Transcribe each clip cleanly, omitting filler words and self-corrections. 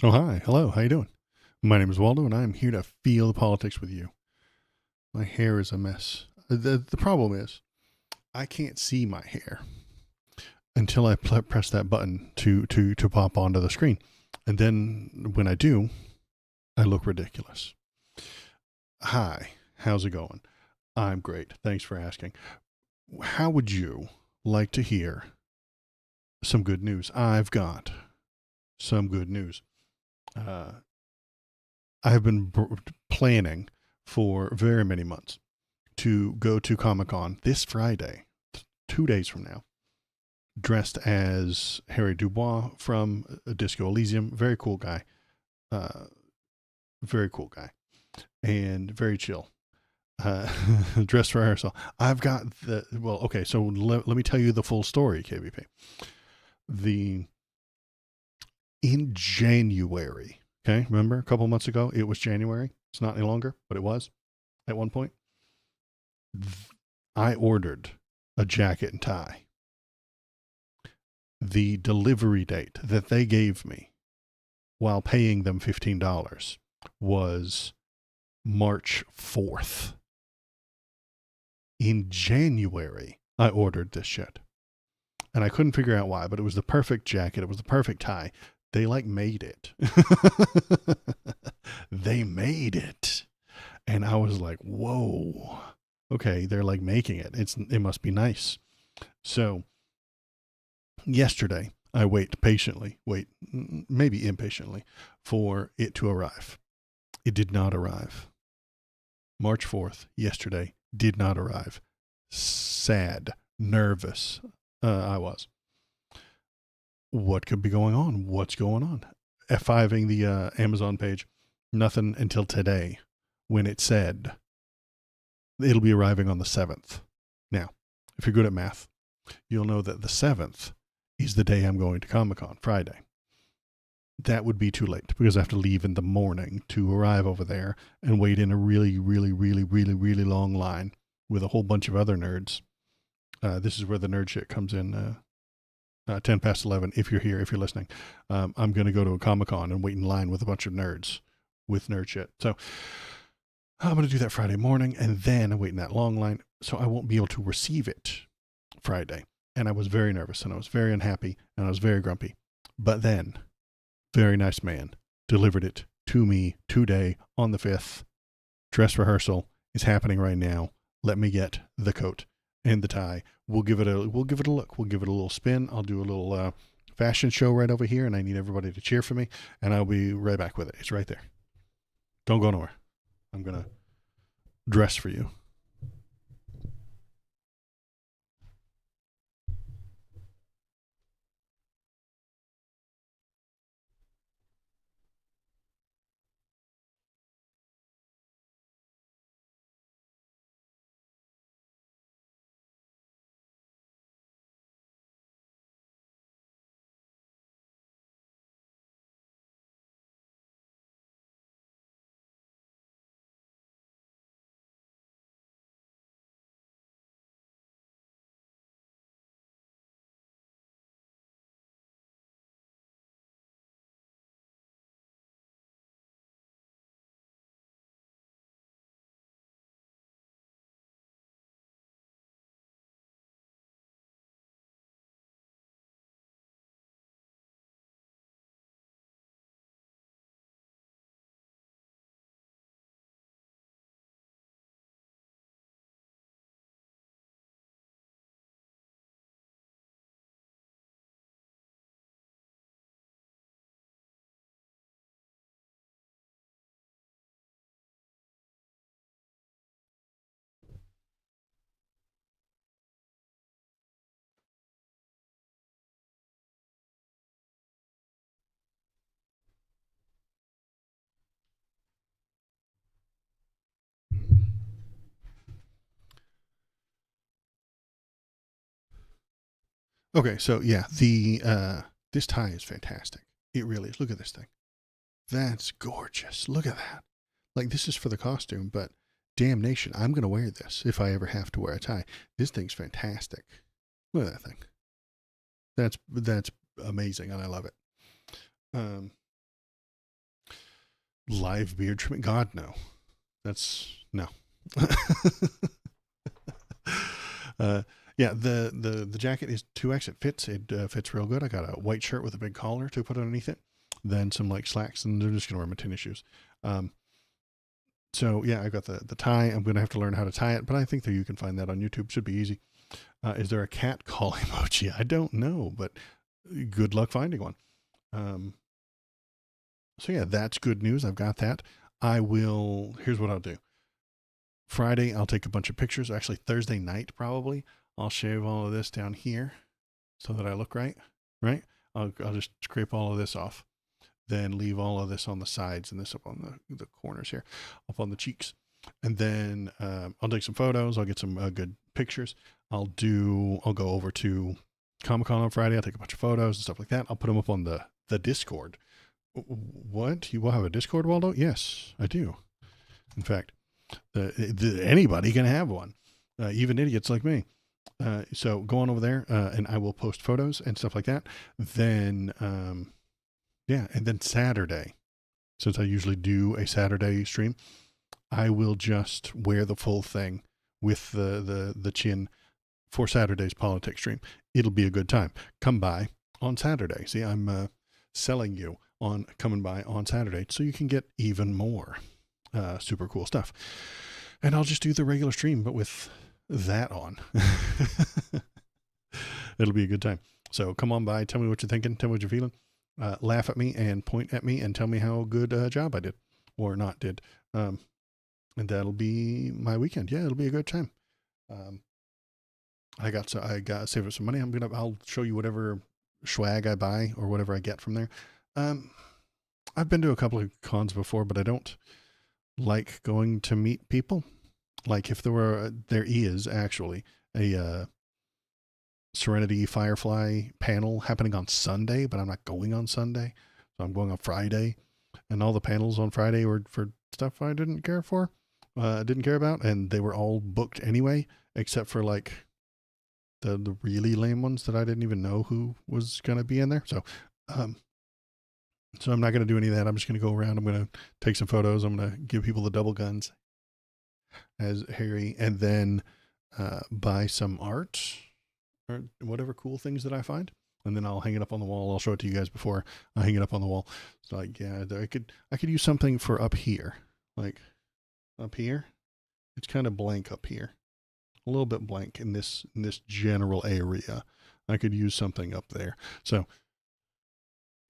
Oh, hi. Hello. How you doing? My name is Waldo, and I'm here to feel the politics with you. My hair is a mess. The problem is I can't see my hair until I press that button to pop onto the screen. And then when I do, I look ridiculous. Hi. How's it going? I'm great. Thanks for asking. How would you like to hear some good news? I've got some good news. Uh, I have been planning for very many months to go to Comic Con this Friday, 2 days from now, dressed as Harry Dubois from Disco Elysium. Very cool guy. Uh, very cool guy. And very chill. Dressed for rehearsal. I've got okay, so let me tell you the full story, KVP. The In January, okay, remember a couple months ago, it was January. It's not any longer, but it was at one point. I ordered a jacket and tie. The delivery date that they gave me while paying them $15 was March 4th. In January, I ordered this shit. And I couldn't figure out why, but it was the perfect jacket. It was the perfect tie. They made it. They made it. And I was like, whoa. Okay, they're making it. It must be nice. So yesterday, I maybe impatiently, for it to arrive. It did not arrive. March 4th, yesterday, did not arrive. Sad, nervous, I was. What could be going on? What's going on? F5ing the Amazon page, nothing until today when it said it'll be arriving on the 7th. Now, if you're good at math, you'll know that the 7th is the day I'm going to Comic-Con, Friday. That would be too late because I have to leave in the morning to arrive over there and wait in a really, really, really, really, really long line with a whole bunch of other nerds. This is where the nerd shit comes in. 10 past 11, if you're here, if you're listening. I'm going to go to a Comic-Con and wait in line with a bunch of nerds with nerd shit. So I'm going to do that Friday morning and then wait in that long line. So I won't be able to receive it Friday. And I was very nervous and I was very unhappy and I was very grumpy. But then, very nice man delivered it to me today on the 5th. Dress rehearsal is happening right now. Let me get the coat and the tie. We'll give it a look. We'll give it a little spin. I'll do a little fashion show right over here, and I need everybody to cheer for me. And I'll be right back with it. It's right there. Don't go nowhere. I'm gonna dress for you. Okay, so yeah, the this tie is fantastic. It really is. Look at this thing. That's gorgeous. Look at that. This is for the costume, but damnation, I'm gonna wear this if I ever have to wear a tie. This thing's fantastic. Look at that thing. That's amazing, and I love it. Um, live beard trimming. God, no. That's no. Yeah, the jacket is 2X. It fits. It fits real good. I got a white shirt with a big collar to put underneath it. Then some like slacks, and they're just gonna wear my tennis shoes. So yeah, I got the tie. I'm gonna have to learn how to tie it, but I think that you can find that on YouTube. Should be easy. Is there a cat call emoji? I don't know, but good luck finding one. So yeah, that's good news. I've got that. Here's what I'll do. Friday, I'll take a bunch of pictures. Actually, Thursday night, probably. I'll shave all of this down here so that I look right. I'll just scrape all of this off. Then leave all of this on the sides and this up on the corners here, up on the cheeks. And then I'll take some photos. I'll get some good pictures. I'll go over to Comic-Con on Friday. I'll take a bunch of photos and stuff like that. I'll put them up on the Discord. What? You will have a Discord, Waldo? Yes, I do. In fact, anybody can have one, even idiots like me. So go on over there, and I will post photos and stuff like that. Then, and then Saturday, since I usually do a Saturday stream, I will just wear the full thing with the chin for Saturday's politics stream. It'll be a good time. Come by on Saturday. See, I'm selling you on coming by on Saturday so you can get even more super cool stuff. And I'll just do the regular stream, but with that on. It'll be a good time. So come on by, tell me what you're thinking, tell me what you're feeling. Laugh at me and point at me and tell me how good a job I did or not did. And that'll be my weekend. Yeah, it'll be a good time. I got saved up some money. I'll show you whatever swag I buy or whatever I get from there. I've been to a couple of cons before, but I don't like going to meet people. Like if there is actually a Serenity Firefly panel happening on Sunday, but I'm not going on Sunday. So I'm going on Friday, and all the panels on Friday were for stuff I didn't care about, and they were all booked anyway, except for like the really lame ones that I didn't even know who was going to be in there. So, so I'm not going to do any of that. I'm just going to go around. I'm going to take some photos. I'm going to give people the double guns as Harry, and then buy some art or whatever cool things that I find. And then I'll hang it up on the wall. I'll show it to you guys before I hang it up on the wall. So like, yeah, I could use something for up here. Like up here, it's kind of blank up here. A little bit blank in this general area. I could use something up there. So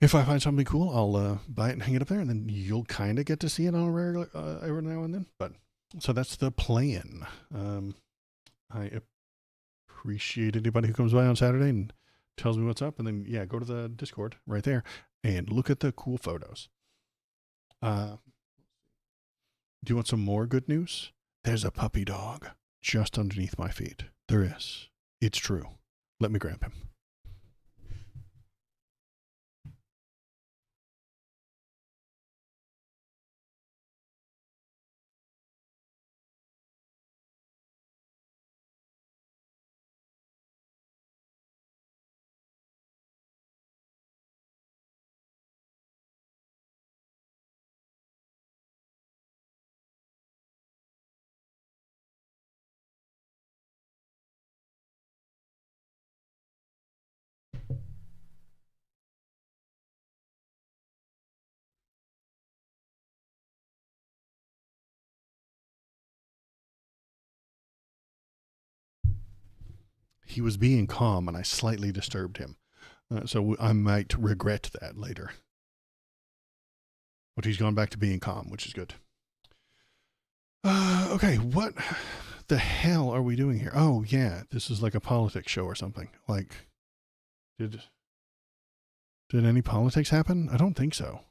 if I find something cool, I'll buy it and hang it up there, and then you'll kind of get to see it on a regular every now and then. But so that's the plan. I appreciate anybody who comes by on Saturday and tells me what's up, and then yeah, go to the Discord right there and look at the cool photos. Do you want some more good news? There's a puppy dog just underneath my feet. There is. It's true. Let me grab him. He was being calm, and I slightly disturbed him. So I might regret that later. But he's gone back to being calm, which is good. Okay, what the hell are we doing here? Oh, yeah, this is like a politics show or something. Like, did any politics happen? I don't think so.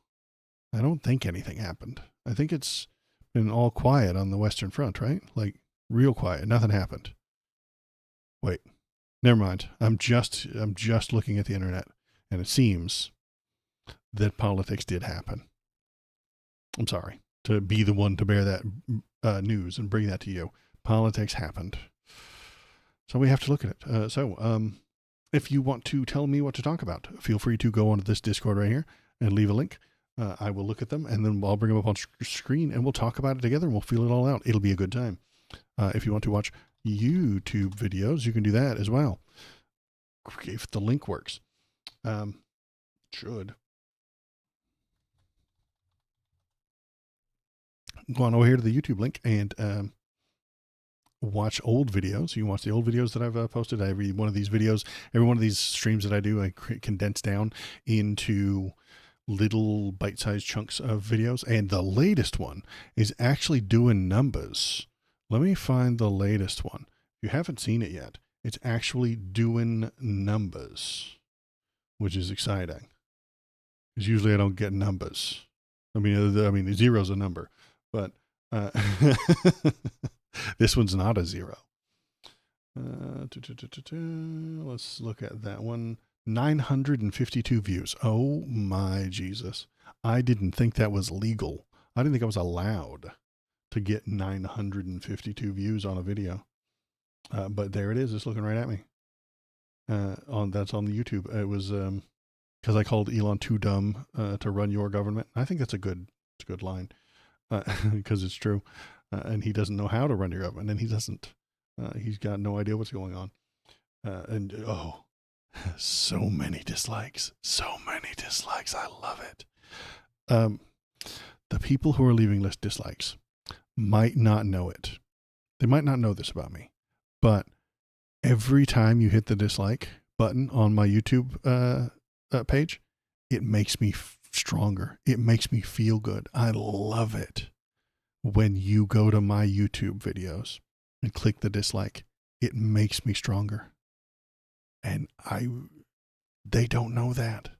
I don't think anything happened. I think it's been all quiet on the Western Front, right? Like, real quiet. Nothing happened. Wait. Never mind. I'm just looking at the internet, and it seems that politics did happen. I'm sorry to be the one to bear that news and bring that to you. Politics happened. So we have to look at it. So if you want to tell me what to talk about, feel free to go onto this Discord right here and leave a link. I will look at them, and then I'll bring them up on screen, and we'll talk about it together, and we'll feel it all out. It'll be a good time. If you want to watch YouTube videos, you can do that as well, if the link works. Should. Go on over here to the YouTube link and watch old videos. You can watch the old videos that I've posted. Every one of these videos, every one of these streams that I do, I condense down into little bite-sized chunks of videos. And the latest one is actually doing numbers. Let me find the latest one. If you haven't seen it yet, it's actually doing numbers, which is exciting. Because usually I don't get numbers. I mean, zero's a number, but this one's not a zero. Let's look at that one. 952 views. Oh my Jesus. I didn't think that was legal. I didn't think I was allowed to get 952 views on a video. But there it is. It's looking right at me. That's on the YouTube. It was because I called Elon too dumb to run your government. I think that's a good line because it's true. And he doesn't know how to run your government, and he doesn't. He's got no idea what's going on. So many dislikes. So many dislikes. I love it. The people who are leaving list dislikes might not know it. They might not know this about me, but every time you hit the dislike button on my YouTube page, it makes me stronger. It makes me feel good. I love it when you go to my YouTube videos and click the dislike. It makes me stronger. And they don't know that.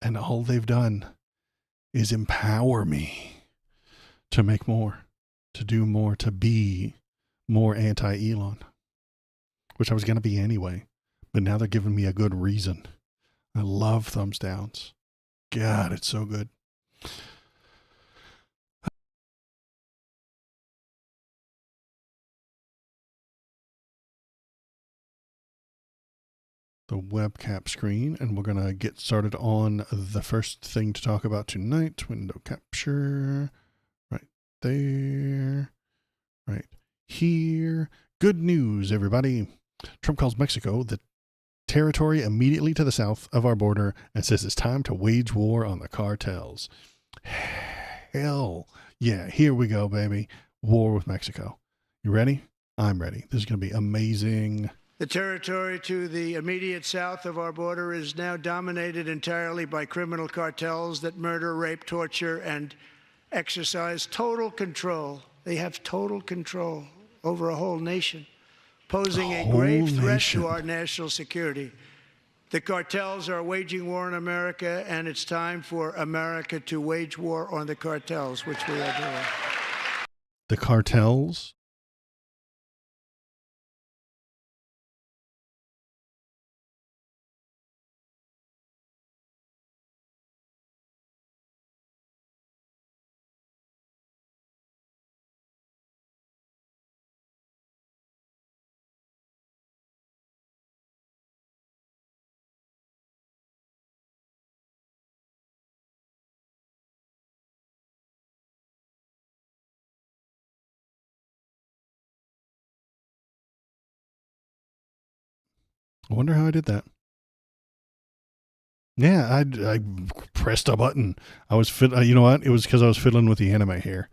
And all they've done is empower me to make more, to do more, to be more anti-Elon, which I was going to be anyway. But now they're giving me a good reason. I love thumbs downs. God, it's so good. The webcam screen, and we're going to get started on the first thing to talk about tonight. Window capture. Right there. Right here. Good news, everybody. Trump calls Mexico the territory immediately to the south of our border and says it's time to wage war on the cartels. Hell yeah, here we go, baby. War with Mexico. You ready? I'm ready. This is going to be amazing. The territory to the immediate south of our border is now dominated entirely by criminal cartels that murder, rape, torture, and exercise total control. They have total control over a whole nation, posing a grave threat to our national security. The cartels are waging war on America, and it's time for America to wage war on the cartels, which we are doing. The cartels? I wonder how I did that. Yeah, I pressed a button. I was you know what? It was because I was fiddling with the anime here,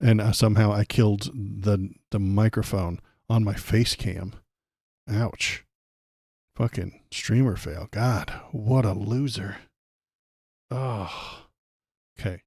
and somehow I killed the microphone on my face cam. Ouch! Fucking streamer fail. God, what a loser. Oh, okay.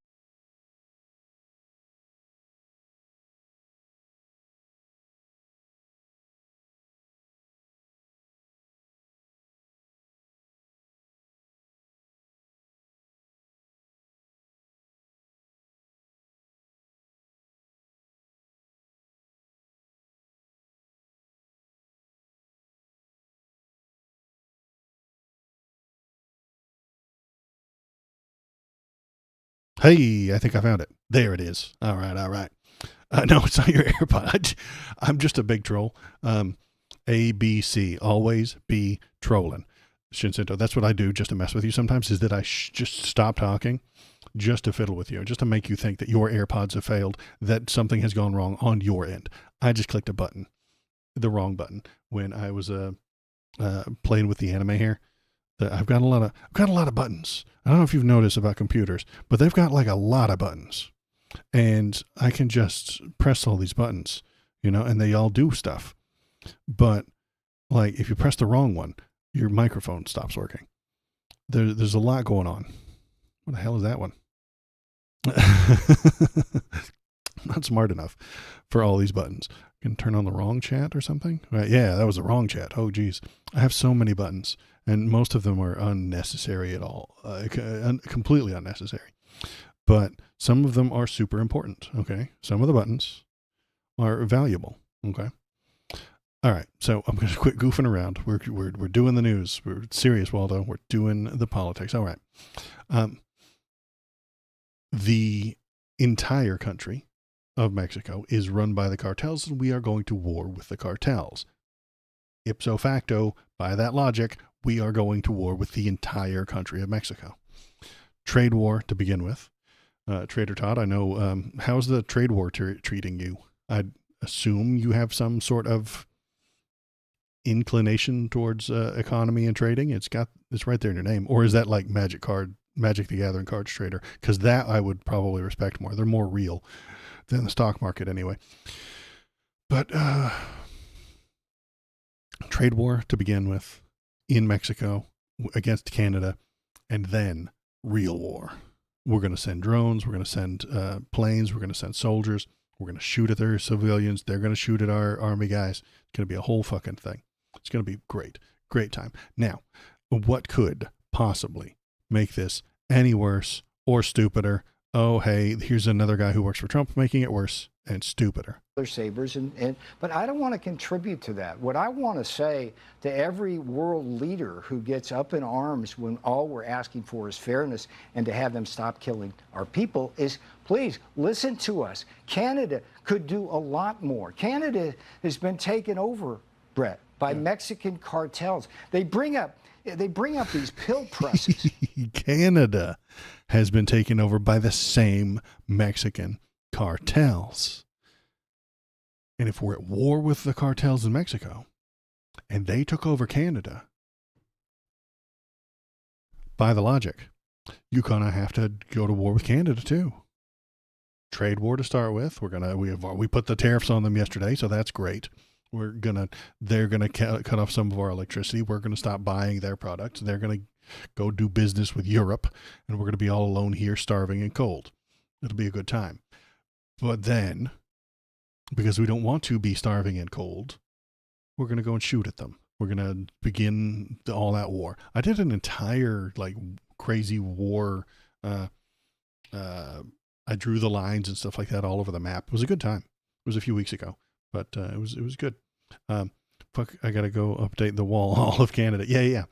Hey, I think I found it. There it is. All right. No, it's not your AirPod. I'm just a big troll. ABC, always be trolling. Shinseto, that's what I do just to mess with you sometimes, is that I just stop talking just to fiddle with you, just to make you think that your AirPods have failed, that something has gone wrong on your end. I just clicked a button, the wrong button, when I was playing with the anime here. I've got a lot of buttons. I don't know if you've noticed about computers, but they've got like a lot of buttons, and I can just press all these buttons, and they all do stuff. But like if you press the wrong one, your microphone stops working. There's a lot going on. What the hell is that one? Not smart enough for all these buttons. I can turn on the wrong chat or something. Right, yeah, that was the wrong chat. Oh, geez. I have so many buttons, and most of them are unnecessary at all. Completely unnecessary. But some of them are super important. Okay. Some of the buttons are valuable. Okay. All right. So I'm going to quit goofing around. We're doing the news. We're serious, Waldo. We're doing the politics. All right. The entire country of Mexico is run by the cartels, and we are going to war with the cartels. Ipso facto, by that logic, we are going to war with the entire country of Mexico. Trade war to begin with. Trader Todd, I know, how's the trade war treating you? I'd assume you have some sort of inclination towards economy and trading. It's right there in your name. Or is that like Magic the Gathering cards trader? Because that I would probably respect more. They're more real than the stock market anyway. But trade war to begin with in Mexico against Canada, and then real war. We're going to send drones. We're going to send planes. We're going to send soldiers. We're going to shoot at their civilians. They're going to shoot at our army guys. It's going to be a whole fucking thing. It's going to be great. Great time. Now, what could possibly make this any worse or stupider? Oh, hey, here's another guy who works for Trump making it worse and stupider. Sabers, but I don't want to contribute to that. What I want to say to every world leader who gets up in arms when all we're asking for is fairness and to have them stop killing our people is, please listen to us. Canada could do a lot more. Canada has been taken over, Brett, by Mexican cartels. They bring up these pill presses. Canada has been taken over by the same Mexican cartels. And if we're at war with the cartels in Mexico and they took over Canada, by the logic, you're going to have to go to war with Canada too. Trade war to start with. We put the tariffs on them yesterday, so that's great. They're gonna cut off some of our electricity. We're gonna stop buying their products. They're gonna go do business with Europe, and we're gonna be all alone here, starving and cold. It'll be a good time. But then, because we don't want to be starving and cold, we're gonna go and shoot at them. We're gonna begin the all-out war. I did an entire crazy war. I drew the lines and stuff like that all over the map. It was a good time. It was a few weeks ago. But it was good. I gotta go update the wall all of Canada. Yeah.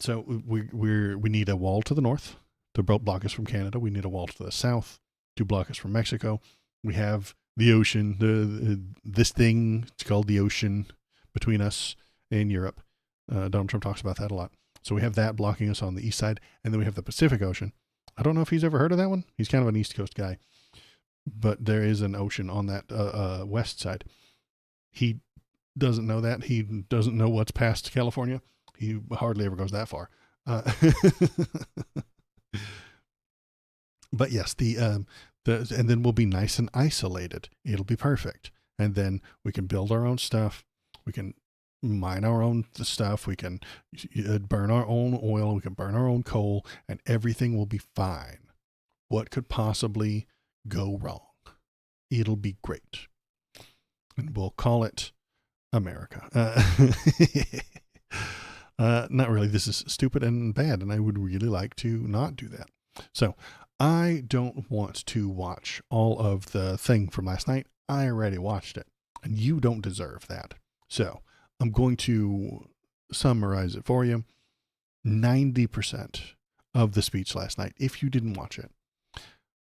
So we need a wall to the north to block us from Canada. We need a wall to the south to block us from Mexico. We have the ocean. This thing, it's called the ocean between us and Europe. Donald Trump talks about that a lot. So we have that blocking us on the east side, and then we have the Pacific Ocean. I don't know if he's ever heard of that one. He's kind of an East Coast guy. But there is an ocean on that west side. He doesn't know that. He doesn't know what's past California. He hardly ever goes that far. But yes, and then we'll be nice and isolated. It'll be perfect. And then we can build our own stuff. We can mine our own stuff. We can burn our own oil. We can burn our own coal, and everything will be fine. What could possibly go wrong? It'll be great, and we'll call it America. Not really. This is stupid and bad, and I would really like to not do that. So I don't want to watch all of the thing from last night. I already watched it, and you don't deserve that. So I'm going to summarize it for you. 90% of the speech last night, if you didn't watch it,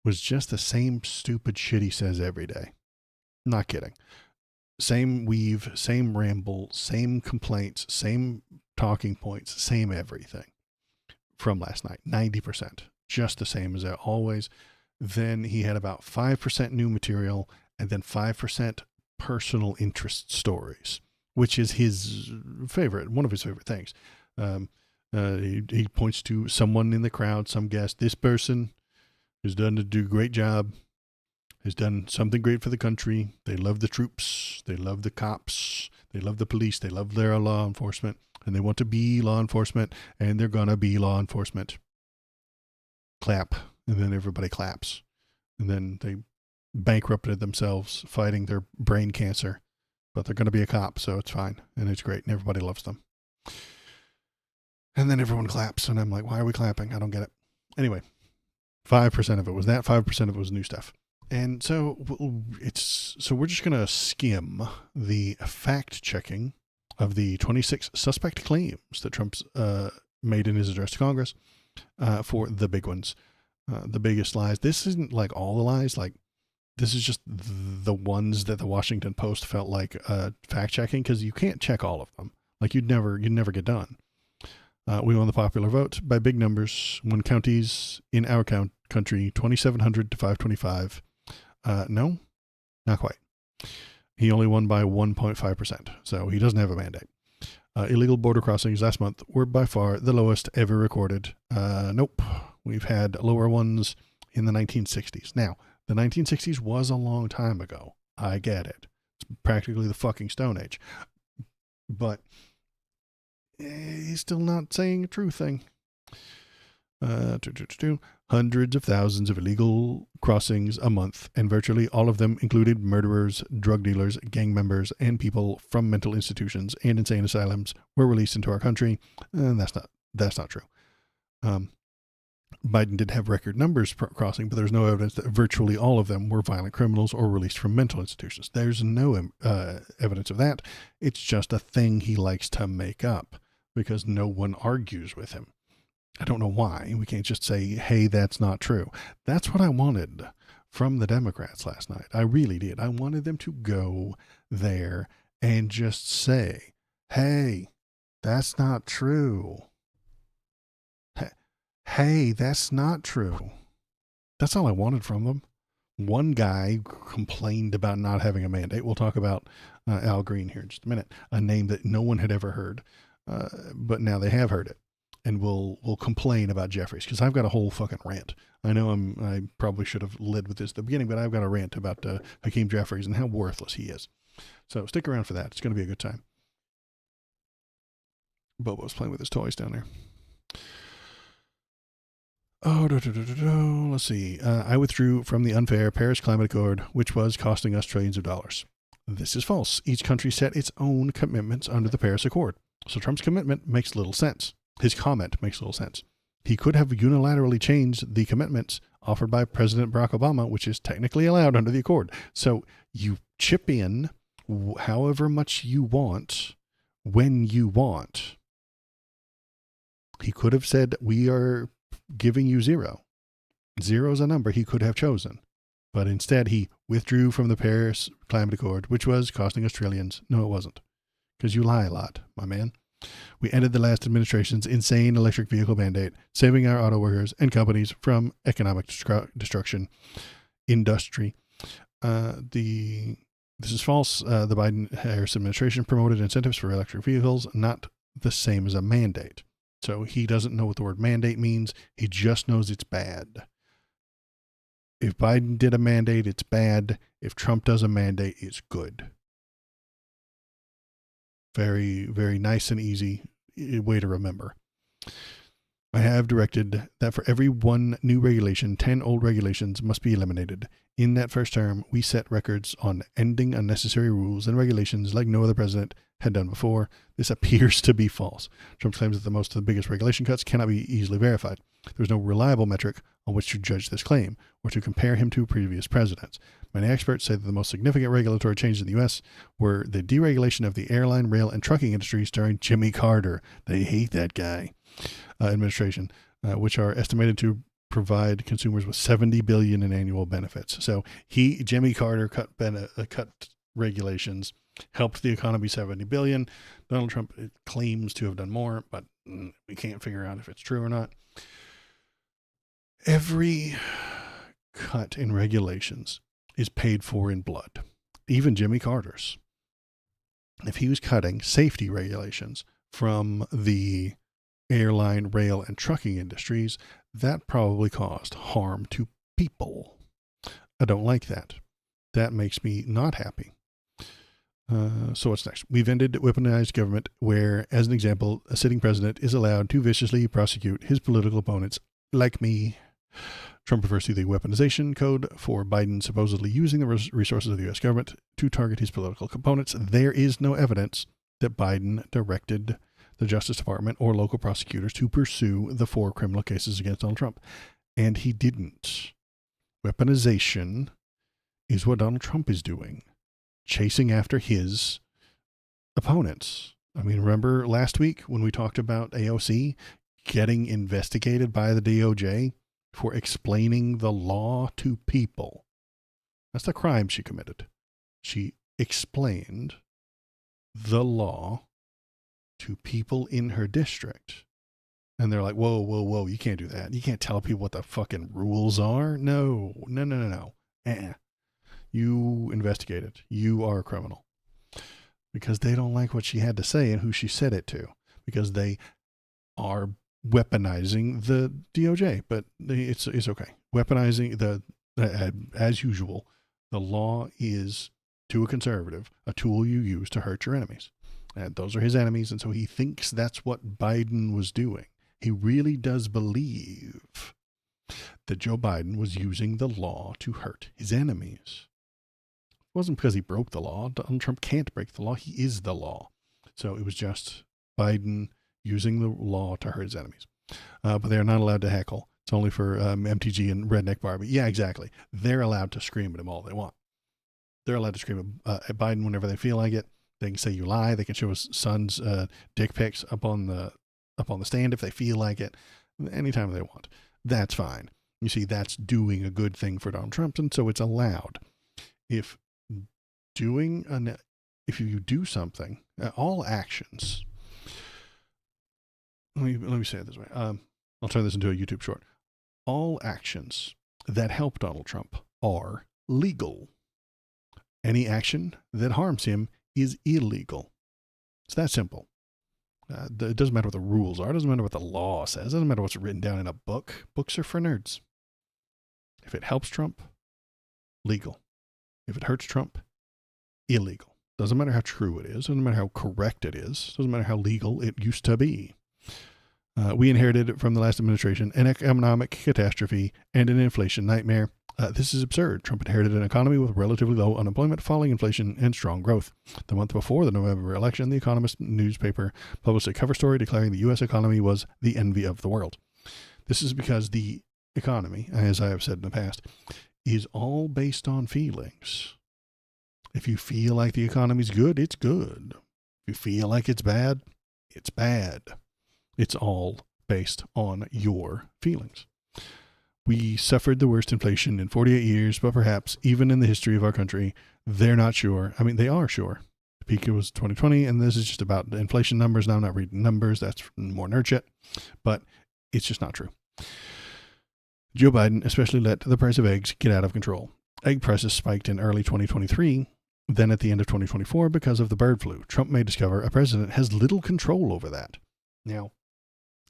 was just the same stupid shit he says every day. Not kidding. Same weave, same ramble, same complaints, same talking points, same everything from last night. 90%. just the same as always. Then he had about 5% new material and then 5% personal interest stories, which is one of his favorite things. He points to someone in the crowd, some guest. This person has done a great job, has done something great for the country. They love the troops. They love the cops. They love the police. They love their law enforcement. And they want to be law enforcement. And they're going to be law enforcement. Clap. And then everybody claps. And then they bankrupted themselves fighting their brain cancer. But they're going to be a cop, so it's fine. And it's great. And everybody loves them. And then everyone claps. And I'm like, why are we clapping? I don't get it. Anyway, 5% of it was that. 5% of it was new stuff. And so we're just going to skim the fact checking of the 26 suspect claims that Trump's made in his address to Congress for the big ones, the biggest lies. This isn't like all the lies. Like, this is just the ones that the Washington Post felt like fact checking, because you can't check all of them. Like, you'd never get done. We won the popular vote by big numbers. Won counties in our country, 2,700 to 525. No, not quite. He only won by 1.5%, so he doesn't have a mandate. Illegal border crossings last month were by far the lowest ever recorded. Nope. We've had lower ones in the 1960s. Now, the 1960s was a long time ago. I get it. It's practically the fucking Stone Age. But he's still not saying a true thing. Hundreds of thousands of illegal crossings a month, and virtually all of them included murderers, drug dealers, gang members, and people from mental institutions and insane asylums were released into our country. And that's not true. Biden did have record numbers crossing, but there's no evidence that virtually all of them were violent criminals or released from mental institutions. There's no evidence of that. It's just a thing he likes to make up because no one argues with him. I don't know why. We can't just say, hey, that's not true. That's what I wanted from the Democrats last night. I really did. I wanted them to go there and just say, hey, that's not true. Hey, that's not true. That's all I wanted from them. One guy complained about not having a mandate. We'll talk about Al Green here in just a minute, a name that no one had ever heard, but now they have heard it. And we'll complain about Jeffries, because I've got a whole fucking rant. I know I probably should have led with this at the beginning, but I've got a rant about Hakeem Jeffries and how worthless he is. So stick around for that. It's going to be a good time. Bobo's playing with his toys down there. Oh, let's see. I withdrew from the unfair Paris Climate Accord, which was costing us trillions of dollars. This is false. Each country set its own commitments under the Paris Accord. So Trump's commitment makes little sense. His comment makes little sense. He could have unilaterally changed the commitments offered by President Barack Obama, which is technically allowed under the accord. So you chip in however much you want when you want. He could have said, we are giving you zero. Zero is a number he could have chosen. But instead, he withdrew from the Paris Climate Accord, which was costing us trillions. No, it wasn't. Because you lie a lot, my man. We ended the last administration's insane electric vehicle mandate, saving our auto workers and companies from economic destruction. Industry. This is false. The Biden-Harris administration promoted incentives for electric vehicles, not the same as a mandate. So he doesn't know what the word mandate means. He just knows it's bad. If Biden did a mandate, it's bad. If Trump does a mandate, it's good. Very, very nice and easy way to remember. I have directed that for every one new regulation, 10 old regulations must be eliminated. In that first term, we set records on ending unnecessary rules and regulations like no other president had done before. This appears to be false. Trump claims that most of the biggest regulation cuts cannot be easily verified. There is no reliable metric on which to judge this claim or to compare him to previous presidents. Many experts say that the most significant regulatory changes in the U.S. were the deregulation of the airline, rail, and trucking industries during Jimmy Carter. They hate that guy. Administration, which are estimated to provide consumers with $70 billion in annual benefits. So Jimmy Carter cut regulations, helped the economy $70 billion. Donald Trump claims to have done more, but we can't figure out if it's true or not. Every cut in regulations is paid for in blood. Even Jimmy Carter's. If he was cutting safety regulations from the airline, rail, and trucking industries, that probably caused harm to people. I don't like that. That makes me not happy. So what's next? We've ended weaponized government where, as an example, a sitting president is allowed to viciously prosecute his political opponents like me. Trump refers to the weaponization code for Biden supposedly using the resources of the U.S. government to target his political opponents. There is no evidence that Biden directed the Justice Department or local prosecutors to pursue the 4 criminal cases against Donald Trump. And he didn't. Weaponization is what Donald Trump is doing, chasing after his opponents. I mean, remember last week when we talked about AOC getting investigated by the DOJ for explaining the law to people? That's the crime she committed. She explained the law to people in her district. And they're like, whoa, whoa, whoa, you can't do that. You can't tell people what the fucking rules are. No. You investigated. You are a criminal. Because they don't like what she had to say and who she said it to. Because they are weaponizing the DOJ. But it's okay. Weaponizing as usual, the law is, to a conservative, a tool you use to hurt your enemies. And those are his enemies. And so he thinks that's what Biden was doing. He really does believe that Joe Biden was using the law to hurt his enemies. It wasn't because he broke the law. Donald Trump can't break the law. He is the law. So it was just Biden using the law to hurt his enemies. But they're not allowed to heckle. It's only for MTG and Redneck Barbie. Yeah, exactly. They're allowed to scream at him all they want. They're allowed to scream at Biden whenever they feel like it. They can say you lie. They can show his son's dick pics up on the stand if they feel like it, anytime they want. That's fine. You see, that's doing a good thing for Donald Trump, and so it's allowed. If you do something, all actions. Let me say it this way. I'll turn this into a YouTube short. All actions that help Donald Trump are legal. Any action that harms him is illegal. It's that simple. It doesn't matter what the rules are. It doesn't matter what the law says. It doesn't matter what's written down in a book. Books are for nerds. If it helps Trump, legal. If it hurts Trump, illegal. Doesn't matter how true it is. Doesn't matter how correct it is. Doesn't matter how legal it used to be. We inherited from the last administration an economic catastrophe and an inflation nightmare. This is absurd. Trump inherited an economy with relatively low unemployment, falling inflation, and strong growth. The month before the November election, the Economist newspaper published a cover story declaring the U.S. economy was the envy of the world. This is because the economy, as I have said in the past, is all based on feelings. If you feel like the economy's good, it's good. If you feel like it's bad, it's bad. It's all based on your feelings. We suffered the worst inflation in 48 years, but perhaps even in the history of our country, they're not sure. I mean, they are sure. The peak was 2020, and this is just about the inflation numbers. Now I'm not reading numbers. That's more nerd shit, but it's just not true. Joe Biden especially let the price of eggs get out of control. Egg prices spiked in early 2023, then at the end of 2024 because of the bird flu. Trump may discover a president has little control over that. Now,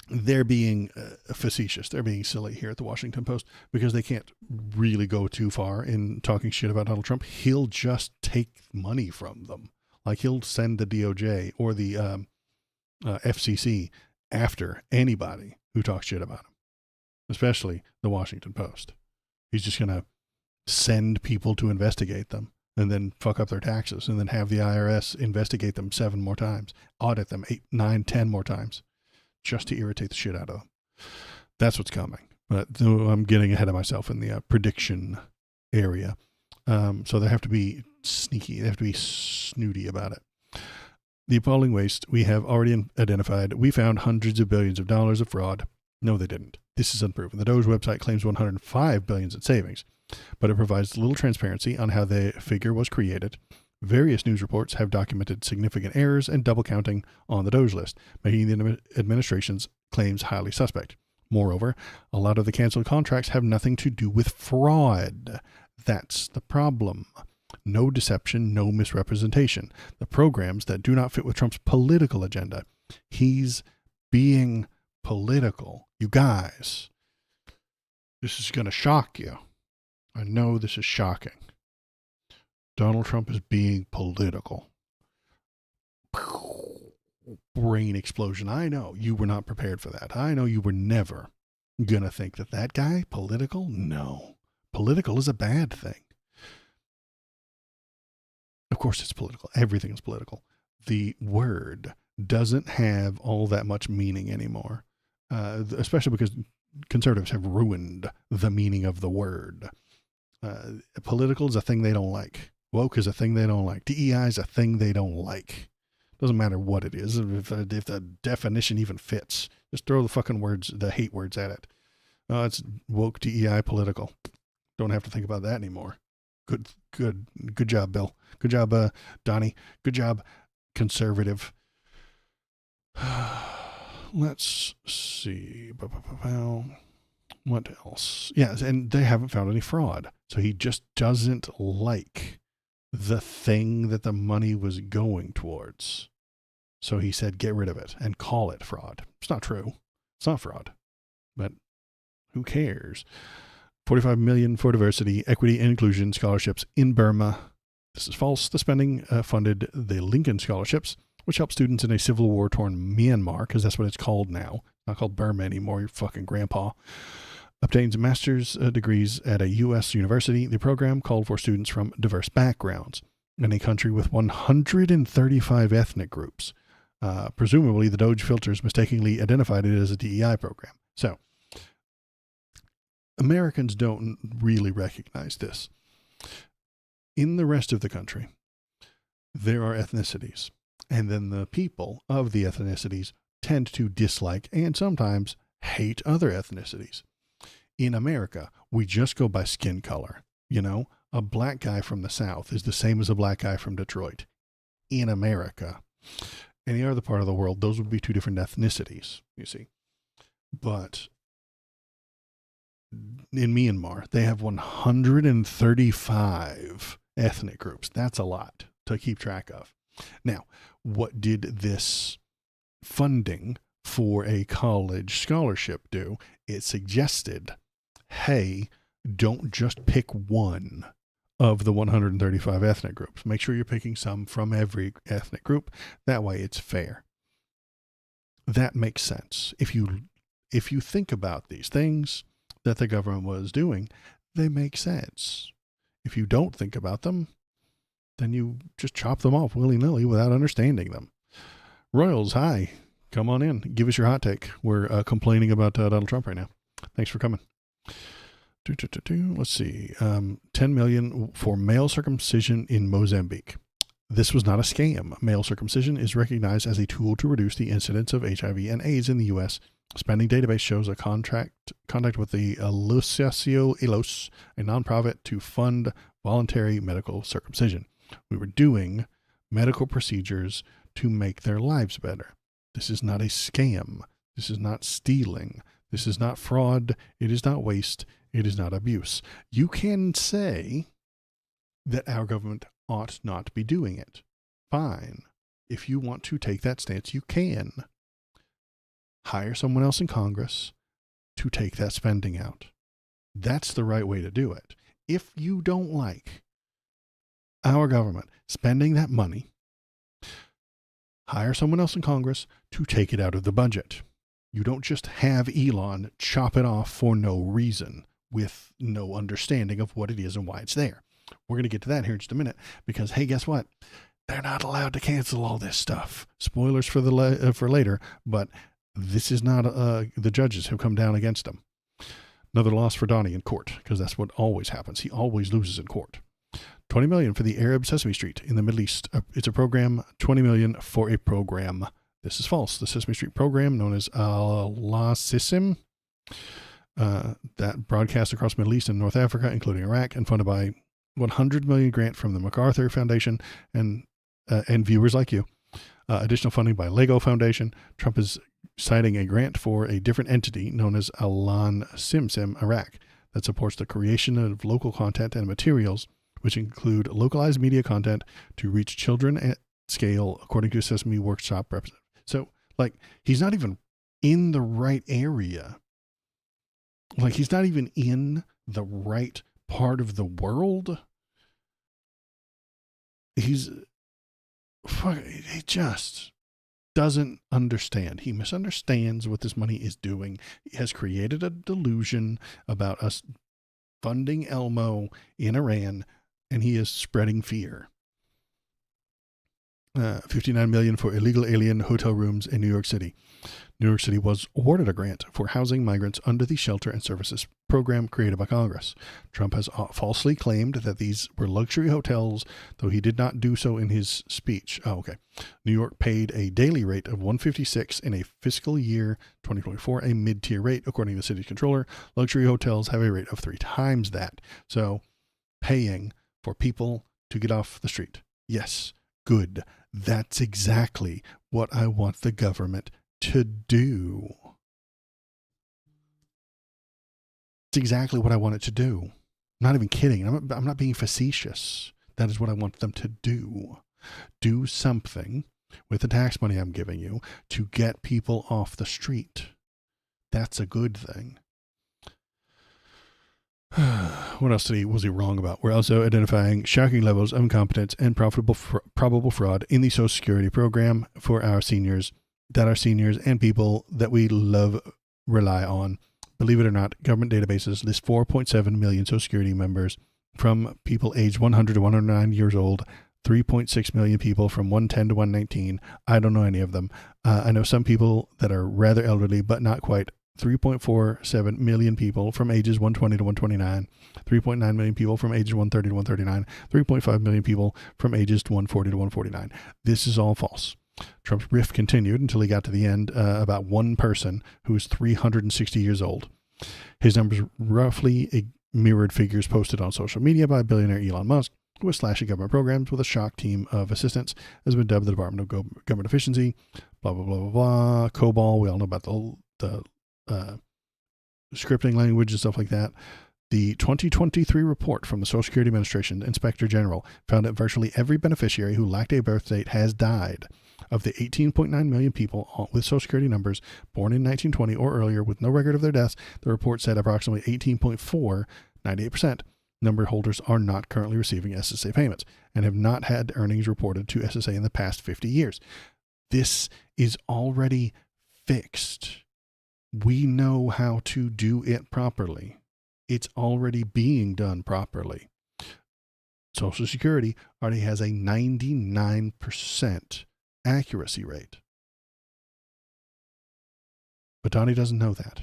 they're being facetious. They're being silly here at the Washington Post because they can't really go too far in talking shit about Donald Trump. He'll just take money from them. Like he'll send the DOJ or the FCC after anybody who talks shit about him, especially the Washington Post. He's just going to send people to investigate them and then fuck up their taxes and then have the IRS investigate them 7 more times, audit them 8, 9, 10 more times. Just to irritate the shit out of them. That's what's coming. But I'm getting ahead of myself in the prediction area. So they have to be sneaky. They have to be snooty about it. The appalling waste we have already identified. We found hundreds of billions of dollars of fraud. No, they didn't. This is unproven. The Doge website claims 105 billions in savings, but it provides little transparency on how the figure was created. Various news reports have documented significant errors and double counting on the Doge list, making the administration's claims highly suspect. Moreover, a lot of the canceled contracts have nothing to do with fraud. That's the problem. No deception, no misrepresentation. The programs that do not fit with Trump's political agenda. He's being political. You guys, this is going to shock you. I know this is shocking. Donald Trump is being political. Brain explosion. I know you were not prepared for that. I know you were never going to think that guy, political? No. Political is a bad thing. Of course it's political. Everything is political. The word doesn't have all that much meaning anymore, especially because conservatives have ruined the meaning of the word. Political is a thing they don't like. Woke is a thing they don't like. DEI is a thing they don't like. Doesn't matter what it is. If the definition even fits, just throw the fucking words, the hate words at it. It's woke, DEI, political. Don't have to think about that anymore. Good job, Bill. Good job, Donnie. Good job, conservative. Let's see. What else? Yes, and they haven't found any fraud. So he just doesn't like the thing that the money was going towards. So he said, get rid of it and call it fraud. It's not true. It's not fraud. But who cares? 45 million for diversity, equity, and inclusion scholarships in Burma. This is false. The spending funded the Lincoln scholarships, which help students in a civil war-torn Myanmar, because that's what it's called now. It's not called Burma anymore, your fucking grandpa. Obtains master's degrees at a U.S. university. The program called for students from diverse backgrounds in a country with 135 ethnic groups. Presumably, the Doge filters mistakenly identified it as a DEI program. So, Americans don't really recognize this. In the rest of the country, there are ethnicities, and then the people of the ethnicities tend to dislike and sometimes hate other ethnicities. In America, we just go by skin color. You know, a black guy from the South is the same as a black guy from Detroit. In America. Any other part of the world, those would be two different ethnicities, you see. But in Myanmar, they have 135 ethnic groups. That's a lot to keep track of. Now, what did this funding for a college scholarship do? It suggested, hey, don't just pick one of the 135 ethnic groups. Make sure you're picking some from every ethnic group. That way it's fair. That makes sense. If you think about these things that the government was doing, they make sense. If you don't think about them, then you just chop them off willy-nilly without understanding them. Royals, hi. Come on in. Give us your hot take. We're complaining about Donald Trump right now. Thanks for coming. Let's see. 10 million for male circumcision in Mozambique. This was not a scam. Male circumcision is recognized as a tool to reduce the incidence of HIV and AIDS in the U.S. Spending database shows a contact with the Asociación Elos, a nonprofit to fund voluntary medical circumcision. We were doing medical procedures to make their lives better. This is not a scam. This is not stealing. This is not fraud. It is not waste. It is not abuse. You can say that our government ought not be doing it. Fine. If you want to take that stance, you can. Hire someone else in Congress to take that spending out. That's the right way to do it. If you don't like our government spending that money, hire someone else in Congress to take it out of the budget. You don't just have Elon chop it off for no reason with no understanding of what it is and why it's there. We're going to get to that here in just a minute because, hey, guess what? They're not allowed to cancel all this stuff. Spoilers for for later, but this is not, the judges have come down against them. Another loss for Donnie in court, because that's what always happens. He always loses in court. 20 million for the Arab Sesame Street in the Middle East. It's a program, 20 million for a program. This is false. The Sesame Street program, known as Al-Sisim, that broadcasts across the Middle East and North Africa, including Iraq, and funded by 100 million grant from the MacArthur Foundation and viewers like you. Additional funding by Lego Foundation. Trump is citing a grant for a different entity known as Alan Simsim Iraq that supports the creation of local content and materials, which include localized media content to reach children at scale, according to Sesame Workshop representative. So, like, he's not even in the right area. Like, he's not even in the right part of the world. He just doesn't understand. He misunderstands what this money is doing. He has created a delusion about us funding Elmo in Iran, and he is spreading fear. 59 million for illegal alien hotel rooms in New York City. New York City was awarded a grant for housing migrants under the Shelter and Services Program created by Congress. Trump has falsely claimed that these were luxury hotels, though he did not do so in his speech. Oh, okay. New York paid a daily rate of $156 in a fiscal year 2024, a mid-tier rate, according to the city's controller. Luxury hotels have a rate of 3 times that. So, paying for people to get off the street. Yes, good. That's exactly what I want the government to do. It's exactly what I want it to do. I'm not even kidding. I'm not being facetious. That is what I want them to do. Do something with the tax money I'm giving you to get people off the street. That's a good thing. What else was he wrong about? We're also identifying shocking levels of incompetence and probable fraud in the Social Security program for our seniors, that our seniors and people that we love rely on. Believe it or not, government databases list 4.7 million Social Security members from people aged 100 to 109 years old, 3.6 million people from 110 to 119. I don't know any of them. I know some people that are rather elderly, but not quite. 3.47 million people from ages 120 to 129, 3.9 million people from ages 130 to 139, 3.5 million people from ages 140 to 149. This is all false. Trump's riff continued until he got to the end about one person who is 360 years old. His numbers roughly mirrored figures posted on social media by billionaire Elon Musk, who was slashing government programs with a shock team of assistants, has been dubbed the Department of Government Efficiency, blah, blah, blah, blah, blah, COBOL. We all know about the scripting language and stuff like that. The 2023 report from the Social Security Administration Inspector General found that virtually every beneficiary who lacked a birth date has died. Of the 18.9 million people with Social Security numbers born in 1920 or earlier with no record of their deaths, the report said approximately 18.4, 98%, number holders are not currently receiving SSA payments and have not had earnings reported to SSA in the past 50 years. This is already fixed. We know how to do it properly. It's already being done properly. Social Security already has a 99% accuracy rate. But Donnie doesn't know that.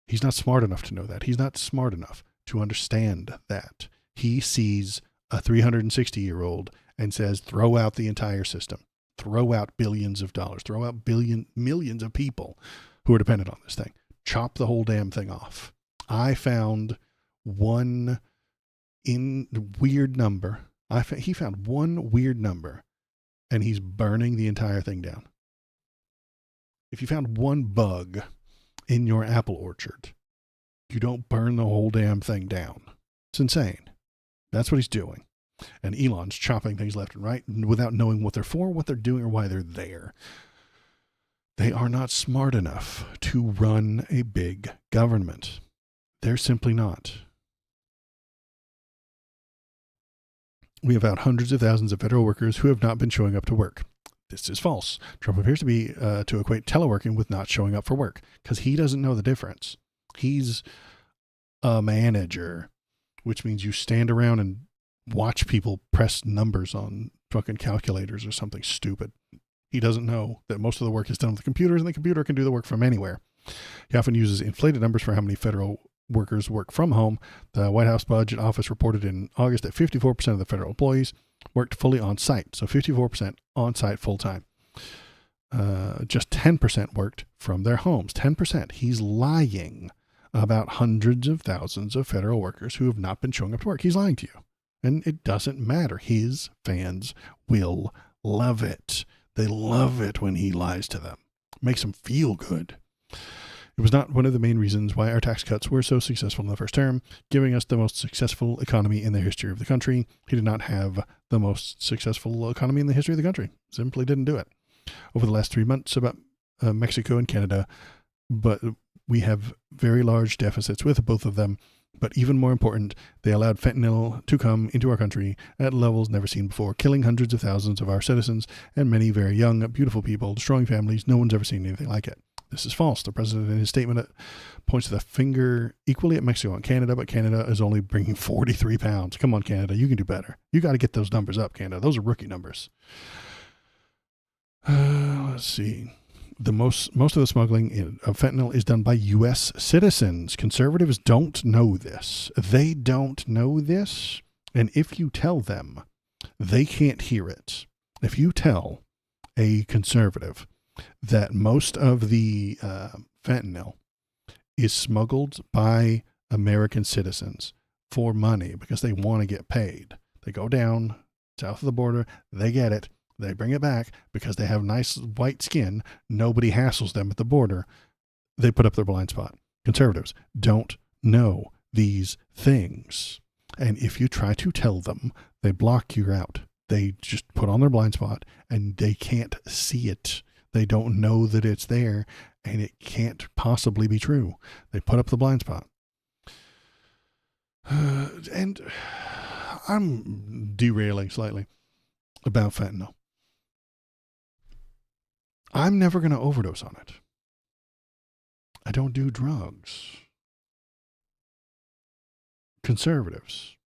He's not smart enough to know that. He's not smart enough to understand that. He sees a 360-year-old and says, throw out the entire system. Throw out billions of dollars. Throw out millions of people who are dependent on this thing. Chop the whole damn thing off. I found one weird number. He found one weird number, and he's burning the entire thing down. If you found one bug in your apple orchard, you don't burn the whole damn thing down. It's insane. That's what he's doing. And Elon's chopping things left and right without knowing what they're for, what they're doing, or why they're there. They are not smart enough to run a big government. They're simply not. We have found hundreds of thousands of federal workers who have not been showing up to work. This is false. Trump appears to be to equate teleworking with not showing up for work because he doesn't know the difference. He's a manager, which means you stand around and watch people press numbers on fucking calculators or something stupid. He doesn't know that most of the work is done with the computers, and the computer can do the work from anywhere. He often uses inflated numbers for how many federal workers work from home. The White House Budget Office reported in August that 54% of the federal employees worked fully on site. So 54% on site full time. Just 10% worked from their homes. 10%. He's lying about hundreds of thousands of federal workers who have not been showing up to work. He's lying to you. And it doesn't matter. His fans will love it. They love it when he lies to them. makes them feel good. It was not one of the main reasons why our tax cuts were so successful in the first term, giving us the most successful economy in the history of the country. He did not have the most successful economy in the history of the country. Simply didn't do it. Over the last 3 months about Mexico and Canada, but we have very large deficits with both of them. But even more important, they allowed fentanyl to come into our country at levels never seen before, killing hundreds of thousands of our citizens and many very young, beautiful people, destroying families. No one's ever seen anything like it. This is false. The president in his statement points the finger equally at Mexico and Canada, but Canada is only bringing 43 pounds. Come on, Canada. You can do better. You got to get those numbers up, Canada. Those are rookie numbers. Let's see. Most of the smuggling of fentanyl is done by U.S. citizens. Conservatives don't know this. They don't know this. And if you tell them, they can't hear it. If you tell a conservative that most of the fentanyl is smuggled by American citizens for money because they want to get paid, they go down south of the border, they get it, they bring it back because they have nice white skin, nobody hassles them at the border, they put up their blind spot. Conservatives don't know these things. And if you try to tell them, they block you out. They just put on their blind spot and they can't see it. They don't know that it's there, and it can't possibly be true. They put up the blind spot. And I'm derailing slightly about fentanyl. I'm never going to overdose on it. I don't do drugs. Conservatives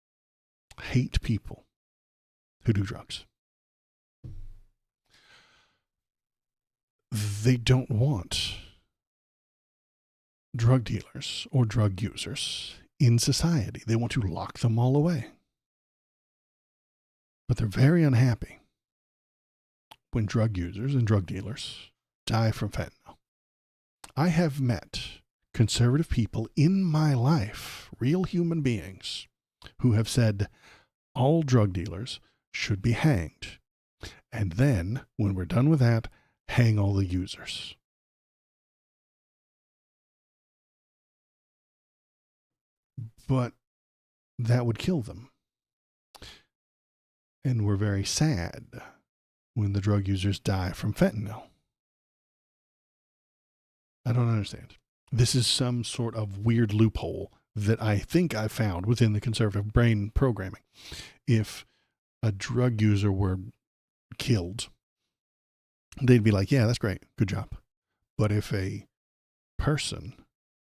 hate people who do drugs. They don't want drug dealers or drug users in society. They want to lock them all away. But they're very unhappy when drug users and drug dealers die from fentanyl. I have met conservative people in my life, real human beings, who have said all drug dealers should be hanged. And then, when we're done with that, hang all the users. But that would kill them. And we're very sad when the drug users die from fentanyl. I don't understand. This is some sort of weird loophole that I think I found within the conservative brain programming. If a drug user were killed, they'd be like, yeah, that's great. Good job. But if a person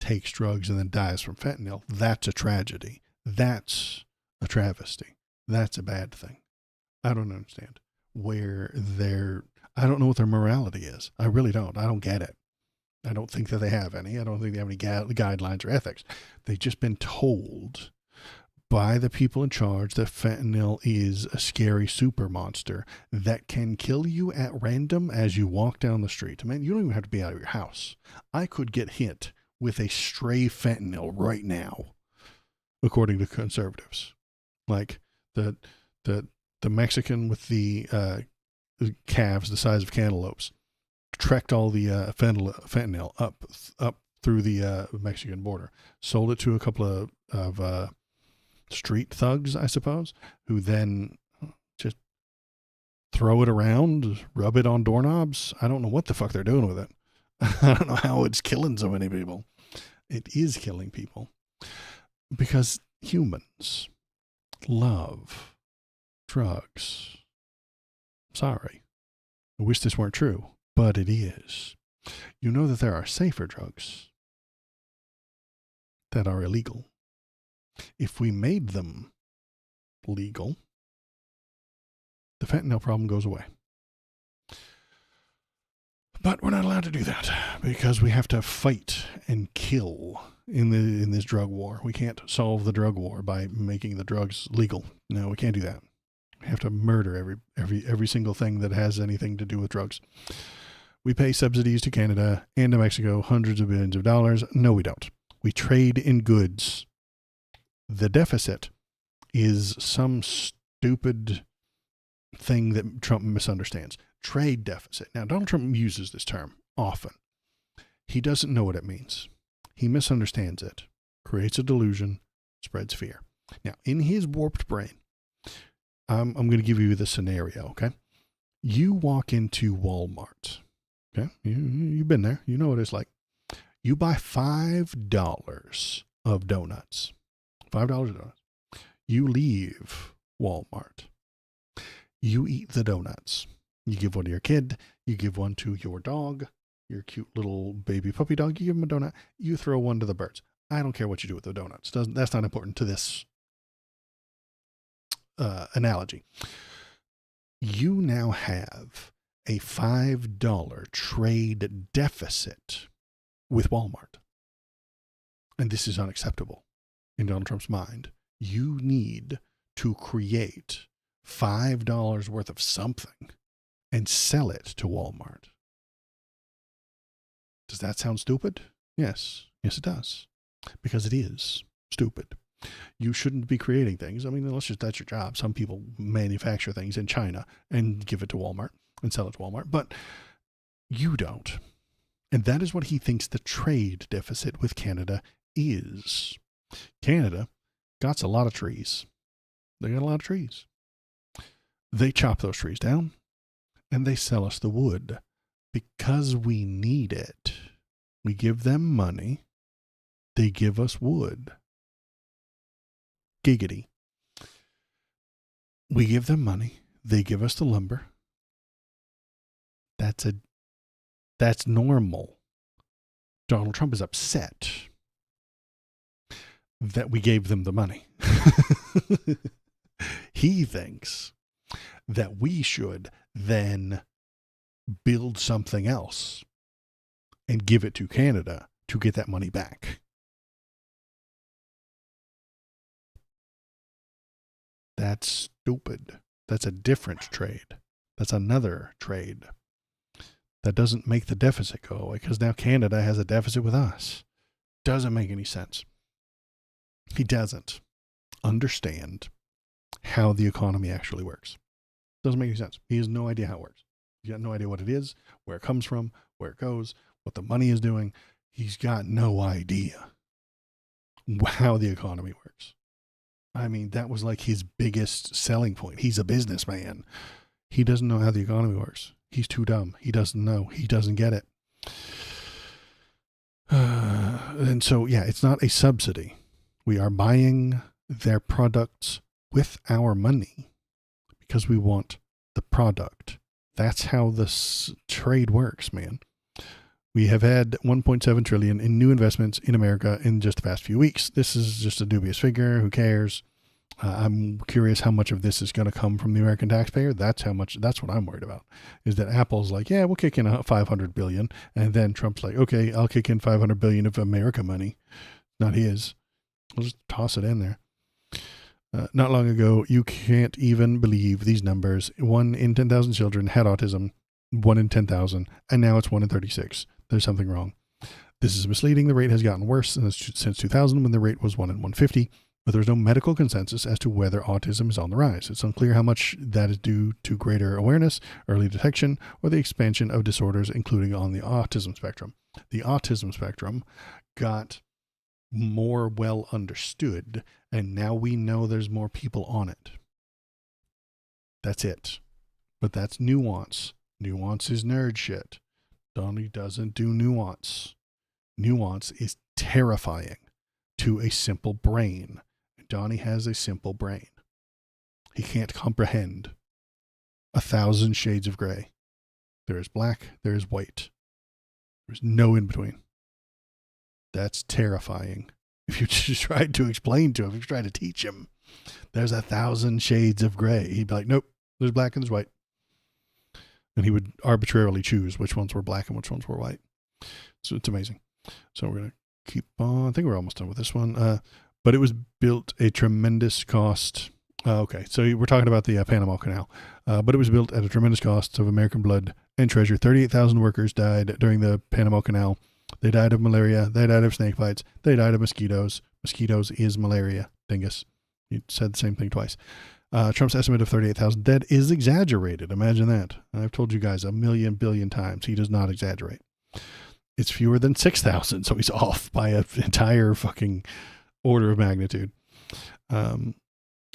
takes drugs and then dies from fentanyl, that's a tragedy. That's a travesty. That's a bad thing. I don't understand I don't know what their morality is. I really don't. I don't get it. I don't think that they have any. I don't think they have any guidelines or ethics. They've just been told by the people in charge that fentanyl is a scary super monster that can kill you at random as you walk down the street. I mean, you don't even have to be out of your house. I could get hit with a stray fentanyl right now, according to conservatives. Like the Mexican with the calves the size of cantaloupes trekked all the fentanyl up through the Mexican border, sold it to a couple of street thugs, I suppose, who then just throw it around, rub it on doorknobs. I don't know what the fuck they're doing with it. I don't know how it's killing so many people. It is killing people because humans love drugs. Sorry. I wish this weren't true, but it is. You know that there are safer drugs that are illegal. If we made them legal, the fentanyl problem goes away. But we're not allowed to do that because we have to fight and kill in this drug war. We can't solve the drug war by making the drugs legal. No, we can't do that. We have to murder every single thing that has anything to do with drugs. We pay subsidies to Canada and to Mexico, hundreds of billions of dollars. No, we don't. We trade in goods. The deficit is some stupid thing that Trump misunderstands. Trade deficit. Now, Donald Trump uses this term often. He doesn't know what it means. He misunderstands it, creates a delusion, spreads fear. Now, in his warped brain, I'm going to give you the scenario, okay? You walk into Walmart, okay? You've been there. You know what it's like. You buy $5 of donuts. $5 of donuts. You leave Walmart. You eat the donuts. You give one to your kid. You give one to your dog, your cute little baby puppy dog. You give him a donut. You throw one to the birds. I don't care what you do with the donuts. That's not important to this analogy. You now have a $5 trade deficit with Walmart. And this is unacceptable in Donald Trump's mind. You need to create $5 worth of something and sell it to Walmart. Does that sound stupid? Yes. Yes, it does. Because it is stupid. You shouldn't be creating things. I mean, that's your job. Some people manufacture things in China and give it to Walmart and sell it to Walmart, but you don't. And that is what he thinks the trade deficit with Canada is. Canada got a lot of trees. They got a lot of trees. They chop those trees down and they sell us the wood because we need it. We give them money. They give us wood. Giggity. We give them money. They give us the lumber. That's normal. Donald Trump is upset that we gave them the money. He thinks that we should then build something else and give it to Canada to get that money back. That's stupid. That's a different trade. That's another trade. That doesn't make the deficit go away because now Canada has a deficit with us. Doesn't make any sense. He doesn't understand how the economy actually works. Doesn't make any sense. He has no idea how it works. He's got no idea what it is, where it comes from, where it goes, what the money is doing. He's got no idea how the economy works. I mean, that was like his biggest selling point. He's a businessman. He doesn't know how the economy works. He's too dumb. He doesn't know. He doesn't get it. And so, yeah, it's not a subsidy. We are buying their products with our money because we want the product. That's how this trade works, man. We have had $1.7 trillion in new investments in America in just the past few weeks. This is just a dubious figure. Who cares? I'm curious how much of this is going to come from the American taxpayer. That's what I'm worried about, is that Apple's like, yeah, we'll kick in $500 billion. And then Trump's like, okay, I'll kick in $500 billion of America money. Not his. I'll just toss it in there. Not long ago, you can't even believe these numbers. 1 in 10,000 children had autism, 1 in 10,000, and now it's 1 in 36. There's something wrong. This is misleading. The rate has gotten worse since 2000 when the rate was 1 in 150, but there's no medical consensus as to whether autism is on the rise. It's unclear how much that is due to greater awareness, early detection, or the expansion of disorders, including on the autism spectrum. The autism spectrum got more well understood, and now we know there's more people on it. That's it. But that's nuance. Nuance is nerd shit. Donnie doesn't do nuance. Nuance is terrifying to a simple brain. Donnie has a simple brain. He can't comprehend 1,000 shades of gray. There is black, there is white. There's no in between. That's terrifying. If you just tried to explain to him, if you tried to teach him, there's 1,000 shades of gray. He'd be like, nope, there's black and there's white. And he would arbitrarily choose which ones were black and which ones were white. So it's amazing. So we're going to keep on. I think we're almost done with this one. But it was built a tremendous cost. Okay, so we're talking about the Panama Canal. But it was built at a tremendous cost of American blood and treasure. 38,000 workers died during the Panama Canal. They died of malaria. They died of snake bites. They died of mosquitoes. Mosquitoes is malaria. Dingus. You said the same thing twice. Trump's estimate of 38,000 dead is exaggerated. Imagine that. I've told you guys a million billion times. He does not exaggerate. It's fewer than 6,000, so he's off by an entire fucking order of magnitude.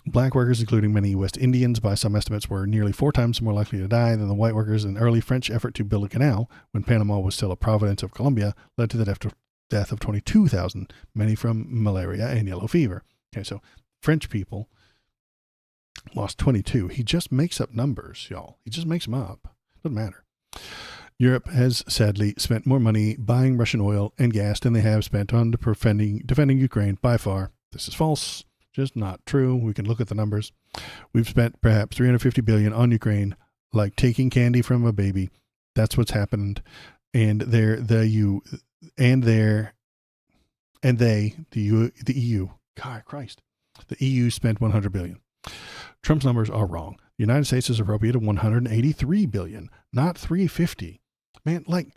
Black workers, including many West Indians, by some estimates, were nearly 4 times more likely to die than the white workers. An early French effort to build a canal, when Panama was still a province of Colombia, led to the death of 22,000, many from malaria and yellow fever. Okay, so French people lost 22. He just makes up numbers, y'all. He just makes them up. Doesn't matter. Europe has sadly spent more money buying Russian oil and gas than they have spent on defending Ukraine by far. This is false. Just not true. We can look at the numbers. We've spent perhaps $350 billion on Ukraine, like taking candy from a baby. That's what's happened. And the EU. God Christ. The EU spent $100 billion. Trump's numbers are wrong. The United States has appropriated $183 billion, not $350. Man, like,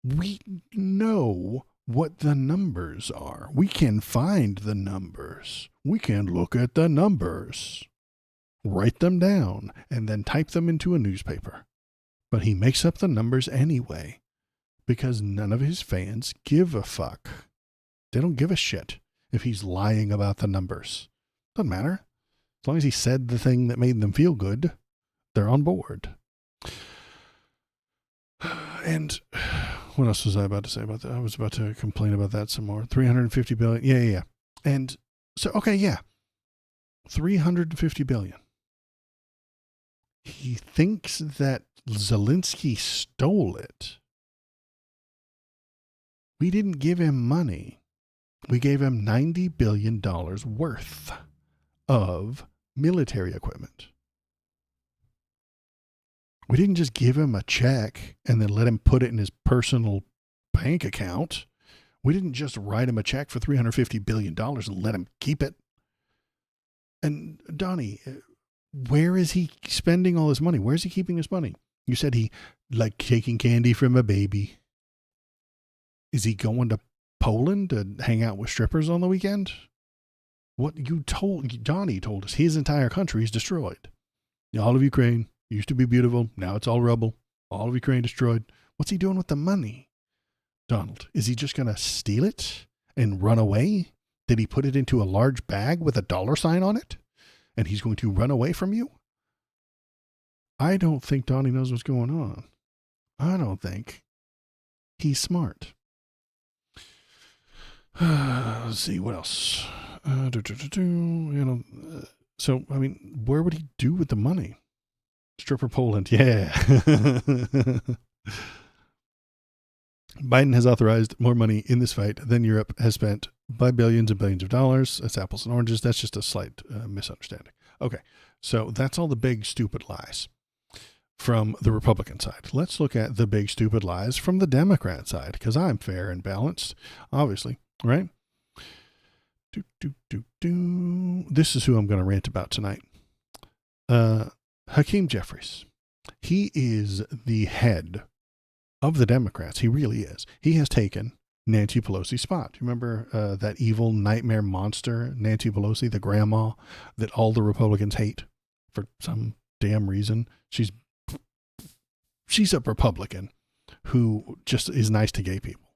we know what the numbers are. We can find the numbers. We can look at the numbers, write them down, and then type them into a newspaper. But he makes up the numbers anyway, because none of his fans give a fuck. They don't give a shit if he's lying about the numbers. Doesn't matter. As long as he said the thing that made them feel good, they're on board. And what else was I about to say about that? I was about to complain about that some more. 350 billion. Yeah. And so, okay, yeah. 350 billion. He thinks that Zelensky stole it. We didn't give him money. We gave him $90 billion worth of military equipment. We didn't just give him a check and then let him put it in his personal bank account. We didn't just write him a check for $350 billion and let him keep it. And Donnie, where is he spending all his money? Where is he keeping his money? You said he like taking candy from a baby. Is he going to Poland to hang out with strippers on the weekend? What you told, Donnie told us his entire country is destroyed. All of Ukraine used to be beautiful. Now it's all rubble. All of Ukraine destroyed. What's he doing with the money? Donald, is he just going to steal it and run away? Did he put it into a large bag with a $sign on it? And he's going to run away from you? I don't think Donnie knows what's going on. I don't think he's smart. Let's see, what else? So, I mean, where would he do with the money? Stripper Poland, yeah. Biden has authorized more money in this fight than Europe has spent by billions and billions of dollars. That's apples and oranges. That's just a slight misunderstanding. Okay, so that's all the big stupid lies from the Republican side. Let's look at the big stupid lies from the Democrat side, because I'm fair and balanced, obviously, right? This is who I'm going to rant about tonight. Hakeem Jeffries. He is the head of the Democrats. He really is. He has taken Nancy Pelosi's spot. Do you remember that evil nightmare monster, Nancy Pelosi, the grandma that all the Republicans hate for some damn reason? She's a Republican who just is nice to gay people.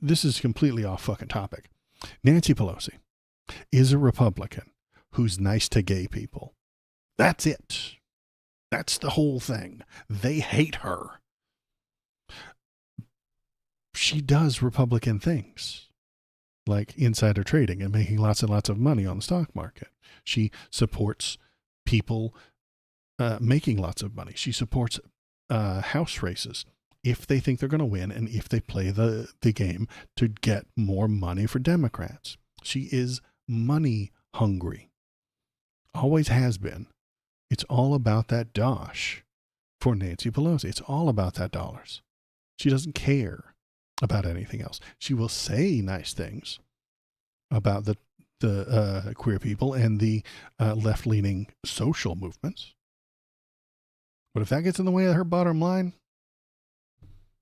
This is completely off fucking topic. Nancy Pelosi is a Republican who's nice to gay people. That's it. That's the whole thing. They hate her. She does Republican things like insider trading and making lots and lots of money on the stock market. She supports people making lots of money. She supports house races if they think they're going to win and if they play the game to get more money for Democrats. She is money hungry. Always has been. It's all about that dosh for Nancy Pelosi. It's all about that dollars. She doesn't care about anything else. She will say nice things about the queer people and the left-leaning social movements. But if that gets in the way of her bottom line,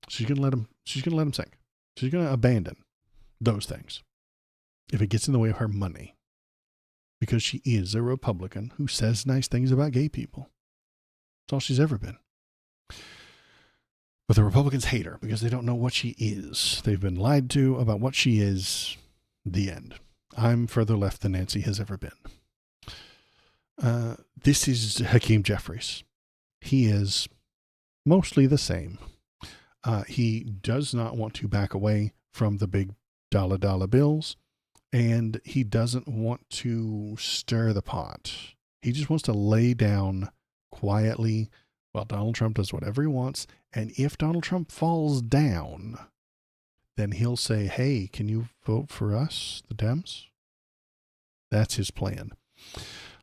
she's gonna let him sink. She's gonna abandon those things if it gets in the way of her money. Because she is a Republican who says nice things about gay people. That's all she's ever been. But the Republicans hate her because they don't know what she is. They've been lied to about what she is. The end. I'm further left than Nancy has ever been. This is Hakeem Jeffries. He is mostly the same. He does not want to back away from the big dollar bills, and he doesn't want to stir the pot. He just wants to lay down quietly while Donald Trump does whatever he wants. And if Donald Trump falls down, then he'll say, hey, can you vote for us, the Dems? That's his plan.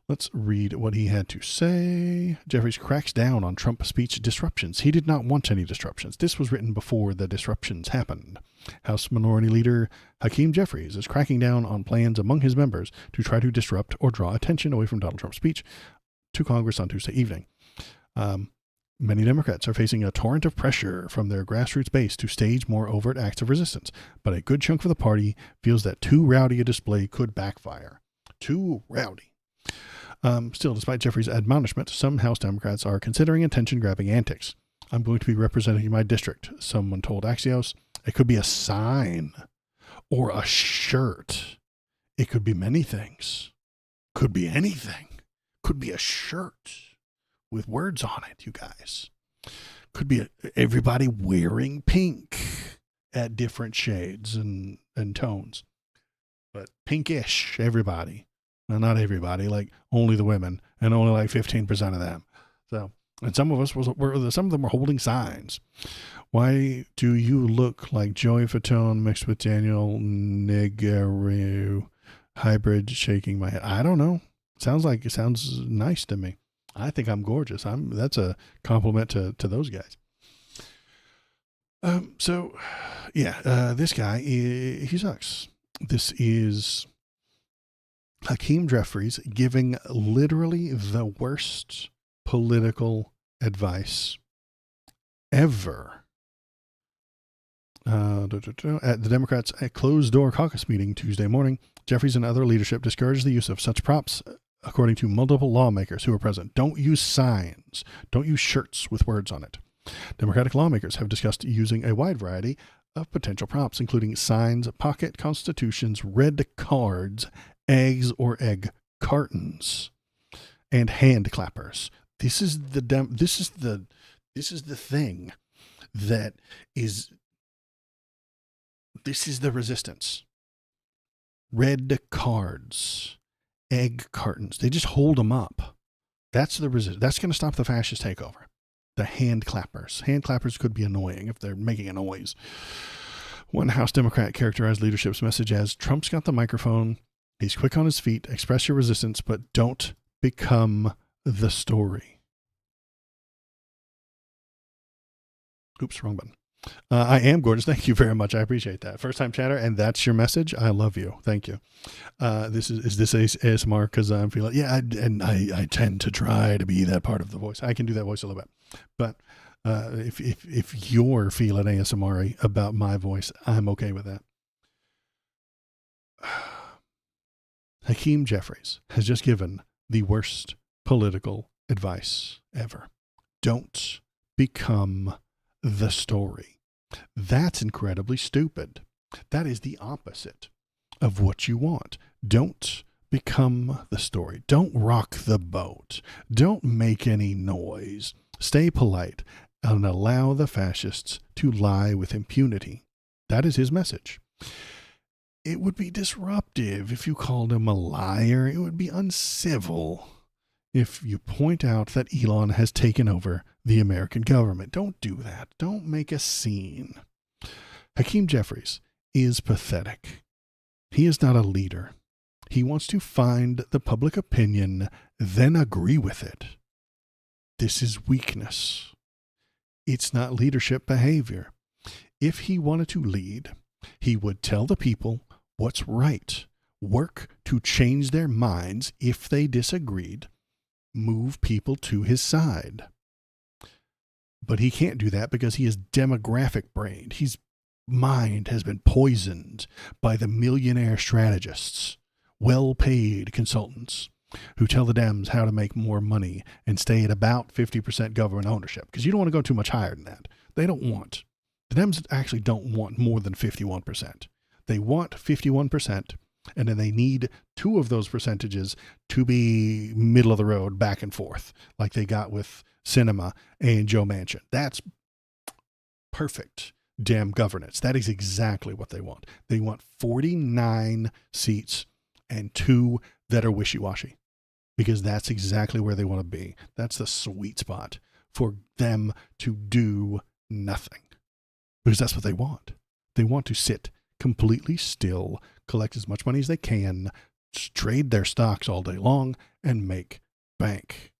Let's read what he had to say. Jeffries cracks down on Trump speech disruptions. He did not want any disruptions. This was written before the disruptions happened. House Minority Leader Hakeem Jeffries is cracking down on plans among his members to try to disrupt or draw attention away from Donald Trump's speech to Congress on Tuesday evening. Many Democrats are facing a torrent of pressure from their grassroots base to stage more overt acts of resistance, but a good chunk of the party feels that too rowdy a display could backfire. Too rowdy. Still, despite Jeffries' admonishment, some House Democrats are considering attention-grabbing antics. I'm going to be representing my district, someone told Axios. It could be a sign or a shirt. It could be many things. Could be anything. Could be a shirt with words on it, you guys. Could be everybody wearing pink at different shades and tones. But pinkish, everybody. Well, not everybody, like only the women, and only like 15% of them. So, and some of us some of them were holding signs. Why do you look like Joey Fatone mixed with Daniel Negro hybrid? Shaking my head. I don't know. It sounds nice to me. I think I'm gorgeous. That's a compliment to those guys. This guy, he sucks. This is Hakeem Jeffries giving literally the worst political advice ever. At the Democrats' closed-door caucus meeting Tuesday morning, Jeffries and other leadership discouraged the use of such props, according to multiple lawmakers who were present. Don't use signs. Don't use shirts with words on it. Democratic lawmakers have discussed using a wide variety of potential props, including signs, pocket constitutions, red cards, eggs or egg cartons, and hand clappers. This is the thing that is. This is the resistance. Red cards, egg cartons. They just hold them up. That's the resistance. That's going to stop the fascist takeover. The hand clappers. Hand clappers could be annoying if they're making a noise. One House Democrat characterized leadership's message as, Trump's got the microphone. He's quick on his feet. Express your resistance, but don't become the story. Oops, wrong button. I am gorgeous. Thank you very much. I appreciate that. First time chatter, and that's your message. I love you. Thank you. Is this ASMR? Because I'm feeling, I tend to try to be that part of the voice. I can do that voice a little bit, but if you're feeling ASMR about my voice, I'm okay with that. Hakeem Jeffries has just given the worst political advice ever. Don't become the story. That's incredibly stupid. That is the opposite of what you want. Don't become the story. Don't rock the boat. Don't make any noise. Stay polite and allow the fascists to lie with impunity. That is his message. It would be disruptive if you called him a liar. It would be uncivil if you point out that Elon has taken over the American government. Don't do that. Don't make a scene. Hakeem Jeffries is pathetic. He is not a leader. He wants to find the public opinion, then agree with it. This is weakness. It's not leadership behavior. If he wanted to lead, he would tell the people what's right, work to change their minds if they disagreed, move people to his side. But he can't do that because he is demographic brained. His mind has been poisoned by the millionaire strategists, well-paid consultants who tell the Dems how to make more money and stay at about 50% government ownership, because you don't want to go too much higher than that. They don't want. The Dems actually don't want more than 51%. They want 51%, and then they need 2 of those percentages to be middle of the road, back and forth, like they got with Sinema and Joe Manchin. That's perfect Dem governance. That is exactly what they want. They want 49 seats and 2 that are wishy-washy, because that's exactly where they want to be. That's the sweet spot for them to do nothing, because that's what they want. They want to sit completely still, collect as much money as they can, trade their stocks all day long, and make bank.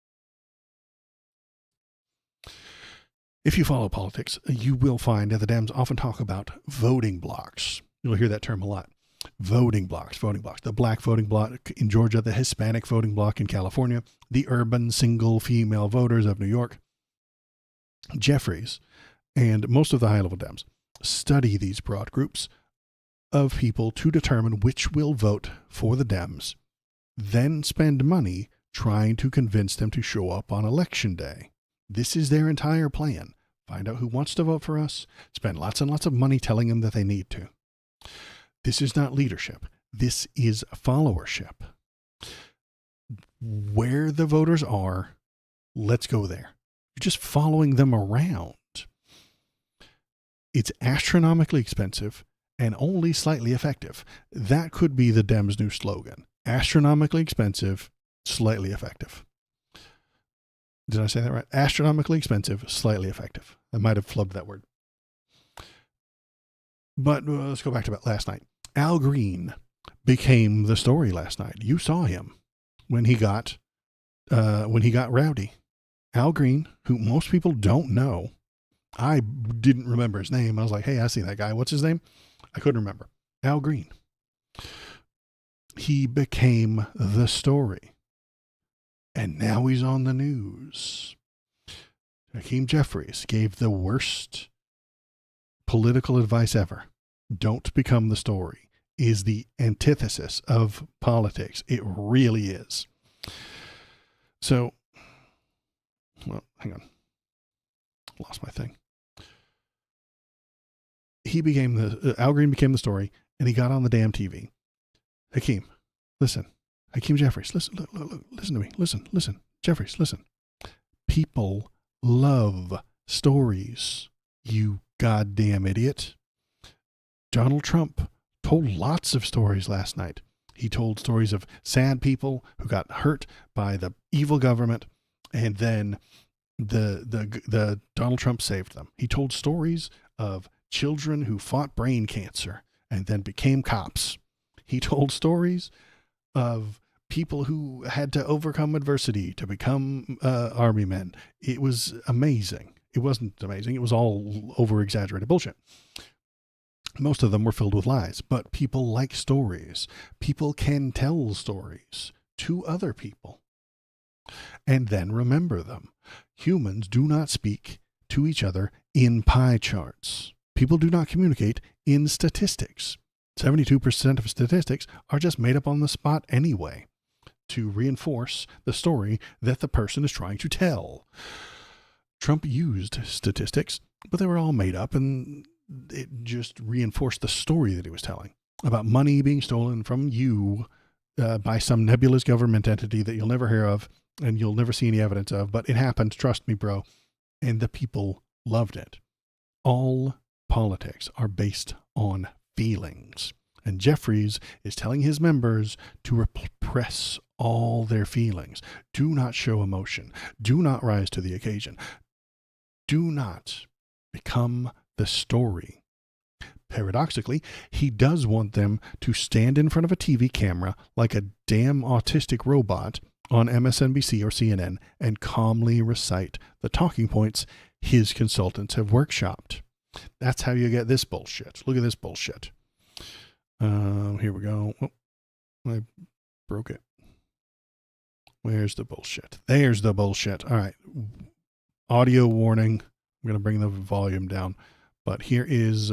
If you follow politics, you will find that the Dems often talk about voting blocks. You'll hear that term a lot. Voting blocks. The black voting block in Georgia, the Hispanic voting block in California, the urban single female voters of New York. Jeffries and most of the high-level Dems study these broad groups of people to determine which will vote for the Dems, then spend money trying to convince them to show up on election day. This is their entire plan. Find out who wants to vote for us, spend lots and lots of money telling them that they need to. This is not leadership. This is followership. Where the voters are, let's go there. You're just following them around. It's astronomically expensive and only slightly effective. That could be the Dems' new slogan. Astronomically expensive, slightly effective. Did I say that right? Astronomically expensive, slightly effective. I might have flubbed that word. But let's go back to last night. Al Green became the story last night. You saw him when he got rowdy. Al Green, who most people don't know. I didn't remember his name. I was like, hey, I see that guy. What's his name? I couldn't remember. Al Green. He became the story. And now he's on the news. Hakeem Jeffries gave the worst political advice ever. Don't become the story. Is the antithesis of politics. It really is. So, well, hang on. Lost my thing. Al Green became the story, and he got on the damn TV. Hakeem, listen. Hakeem Jeffries, listen, look, listen to me. Listen. Jeffries, listen. People love stories, you goddamn idiot. Donald Trump told lots of stories last night. He told stories of sad people who got hurt by the evil government, and then the Donald Trump saved them. He told stories of children who fought brain cancer and then became cops. He told stories of people who had to overcome adversity to become army men. It was amazing. It wasn't amazing. It was all over-exaggerated bullshit. Most of them were filled with lies, but people like stories. People can tell stories to other people and then remember them. Humans do not speak to each other in pie charts. People do not communicate in statistics. 72% of statistics are just made up on the spot anyway to reinforce the story that the person is trying to tell. Trump used statistics, but they were all made up, and it just reinforced the story that he was telling about money being stolen from you by some nebulous government entity that you'll never hear of and you'll never see any evidence of, but it happened, trust me, bro. And the people loved it. All politics are based on feelings. And Jeffries is telling his members to repress all their feelings. Do not show emotion. Do not rise to the occasion. Do not become the story. Paradoxically, he does want them to stand in front of a TV camera like a damn autistic robot on MSNBC or CNN and calmly recite the talking points his consultants have workshopped. That's how you get this bullshit. Look at this bullshit. Here we go. Oh, I broke it. Where's the bullshit? There's the bullshit. All right. Audio warning. I'm going to bring the volume down. But here is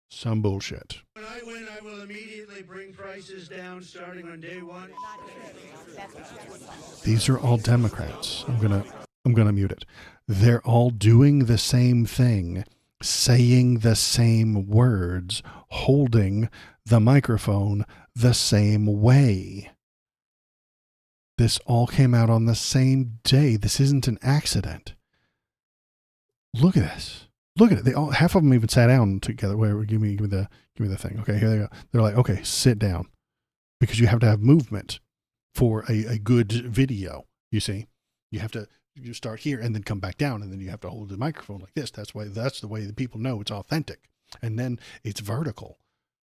some bullshit. When I win, I will immediately bring prices down starting on day one. These are all Democrats. I'm gonna mute it. They're all doing the same thing saying the same words, holding the microphone the same way. This all came out on the same day. This isn't an accident. Look at this. Look at it. They all, half of them even sat down together. Wait, give me the thing. Okay, here they go. They're like, okay, sit down, because you have to have movement for a good video. You see, you have to start here and then come back down, and then you have to hold the microphone like this. That's the way the people know it's authentic. And then it's vertical,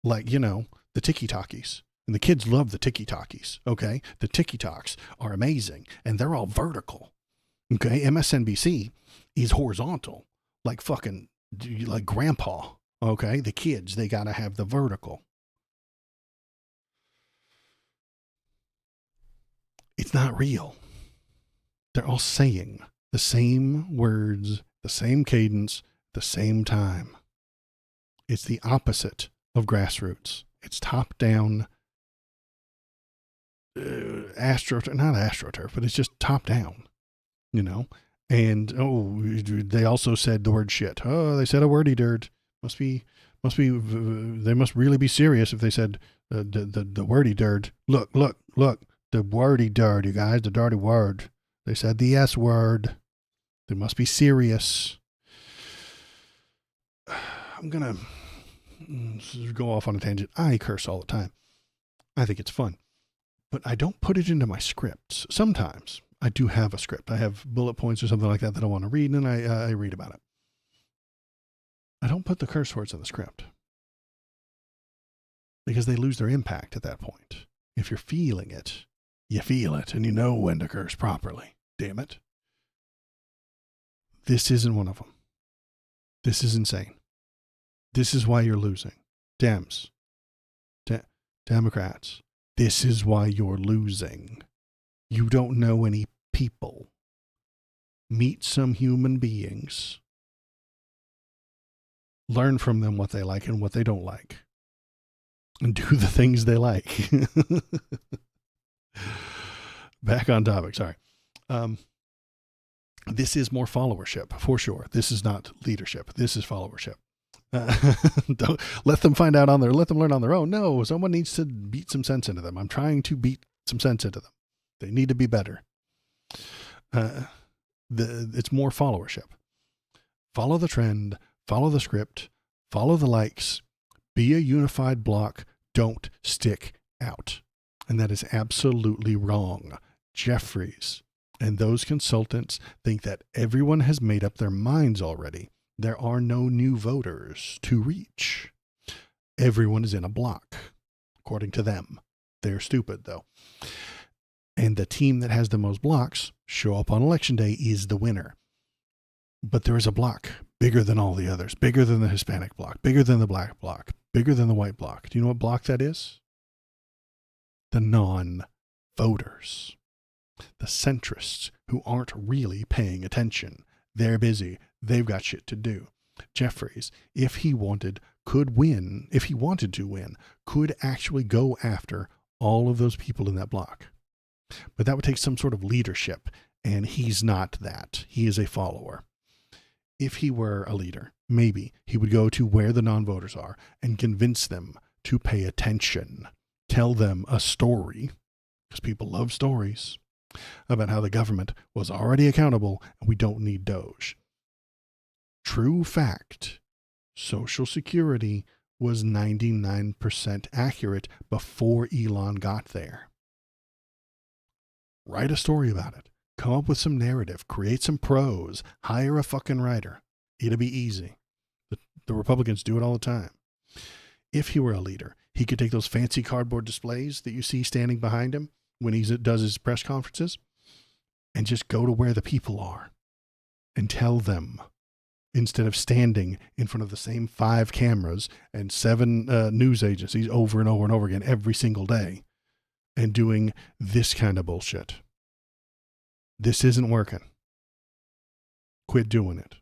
like, you know, the tiki-talkies. And the kids love the tiki-talkies, okay? The tiki-talks are amazing, and they're all vertical, okay? MSNBC is horizontal, like fucking, like grandpa, okay? The kids, they got to have the vertical. It's not real. They're all saying the same words, the same cadence, the same time. It's the opposite of grassroots. It's top-down, not astroturf, but it's just top down, you know. And they also said the word shit. Oh, they said a wordy dirt. They must really be serious if they said the wordy dirt. Look, the wordy dirt, you guys, the dirty word. They said the S word. They must be serious. I'm gonna go off on a tangent. I curse all the time. I think it's fun. But I don't put it into my scripts. Sometimes I do have a script. I have bullet points or something like that I want to read, and I read about it. I don't put the curse words in the script because they lose their impact at that point. If you're feeling it, you feel it, and you know when to curse properly. Damn it. This isn't one of them. This is insane. This is why you're losing. Dems. Democrats. This is why you're losing. You don't know any people. Meet some human beings. Learn from them what they like and what they don't like. And do the things they like. Back on topic, sorry. This is more followership, for sure. This is not leadership. This is followership. Don't let them find out let them learn on their own. No, someone needs to beat some sense into them. I'm trying to beat some sense into them. They need to be better. It's more followership. Follow the trend, follow the script, follow the likes, be a unified block. Don't stick out. And that is absolutely wrong. Jeffries and those consultants think that everyone has made up their minds already. There are no new voters to reach. Everyone is in a block, according to them. They're stupid, though. And the team that has the most blocks show up on election day is the winner. But there is a block bigger than all the others, bigger than the Hispanic block, bigger than the black block, bigger than the white block. Do you know what block that is? The non-voters. The centrists who aren't really paying attention. They're busy. They've got shit to do. Jeffries, if he wanted to win, could actually go after all of those people in that block. But that would take some sort of leadership, and he's not that. He is a follower. If he were a leader, maybe he would go to where the non-voters are and convince them to pay attention. Tell them a story, because people love stories, about how the government was already accountable and we don't need Doge. True fact, Social Security was 99% accurate before Elon got there. Write a story about it. Come up with some narrative. Create some prose. Hire a fucking writer. It'll be easy. The Republicans do it all the time. If he were a leader, he could take those fancy cardboard displays that you see standing behind him when he does his press conferences and just go to where the people are and tell them, instead of standing in front of the same 5 cameras and 7 news agencies over and over and over again every single day and doing this kind of bullshit. This isn't working. Quit doing it.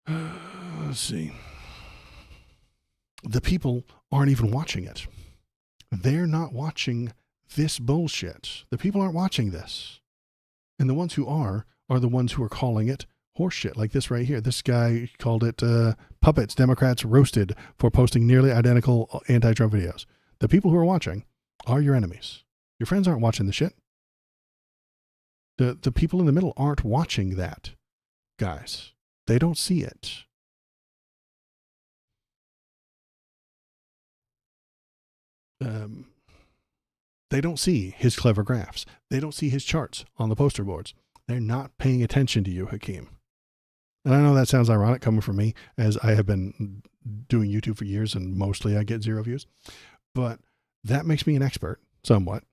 Let's see. The people aren't even watching it. They're not watching this bullshit. The people aren't watching this. And the ones who are the ones who are calling it horse shit like this right here. This guy called it puppets, Democrats roasted for posting nearly identical anti-Trump videos. The people who are watching are your enemies. Your friends aren't watching the shit. The people in the middle aren't watching that, guys. They don't see it. They don't see his clever graphs. They don't see his charts on the poster boards. They're not paying attention to you, Hakeem. And I know that sounds ironic coming from me, as I have been doing YouTube for years and mostly I get 0 views. But that makes me an expert, somewhat,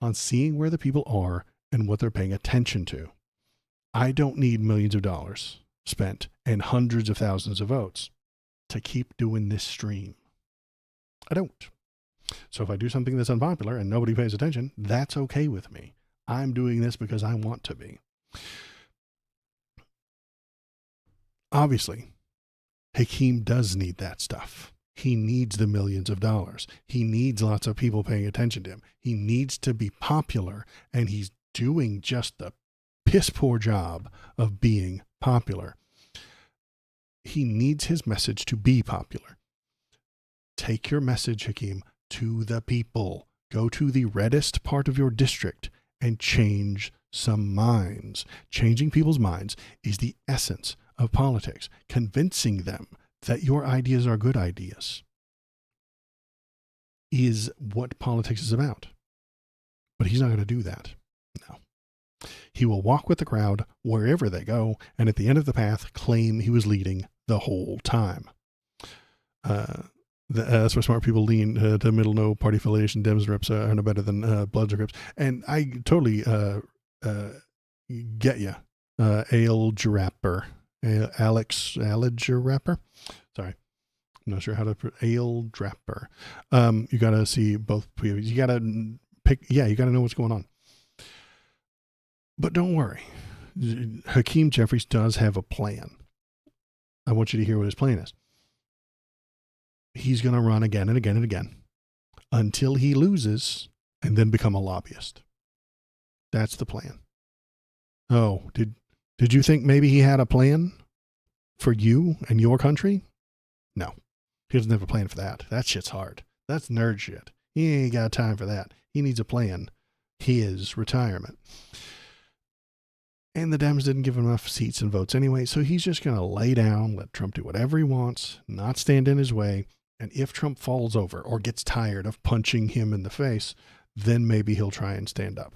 on seeing where the people are and what they're paying attention to. I don't need millions of dollars spent and hundreds of thousands of votes to keep doing this stream. I don't. So if I do something that's unpopular and nobody pays attention, that's okay with me. I'm doing this because I want to be. Obviously, Hakeem does need that stuff. He needs the millions of dollars. He needs lots of people paying attention to him. He needs to be popular, and he's doing just the piss poor job of being popular. He needs his message to be popular. Take your message, Hakeem, to the people. Go to the reddest part of your district and change some minds. Changing people's minds is the essence of politics. Convincing them that your ideas are good ideas is what politics is about. But he's not going to do that. No. He will walk with the crowd wherever they go, and at the end of the path, claim he was leading the whole time. That's where smart people lean to middle, no party affiliation. Dems reps are no better than Bloods or Crips. And I totally get you. Ale Girapper. Alex Girapper. Sorry. I'm not sure how to Ale Drapper. You got to see both people. You got to pick. Yeah, you got to know what's going on. But don't worry. Hakeem Jeffries does have a plan. I want you to hear what his plan is. He's going to run again and again and again until he loses and then become a lobbyist. That's the plan. Oh, did you think maybe he had a plan for you and your country? No, he doesn't have a plan for that. That shit's hard. That's nerd shit. He ain't got time for that. He needs a plan. His retirement. And the Dems didn't give him enough seats and votes anyway, so he's just going to lay down, let Trump do whatever he wants, not stand in his way. And if Trump falls over or gets tired of punching him in the face, then maybe he'll try and stand up.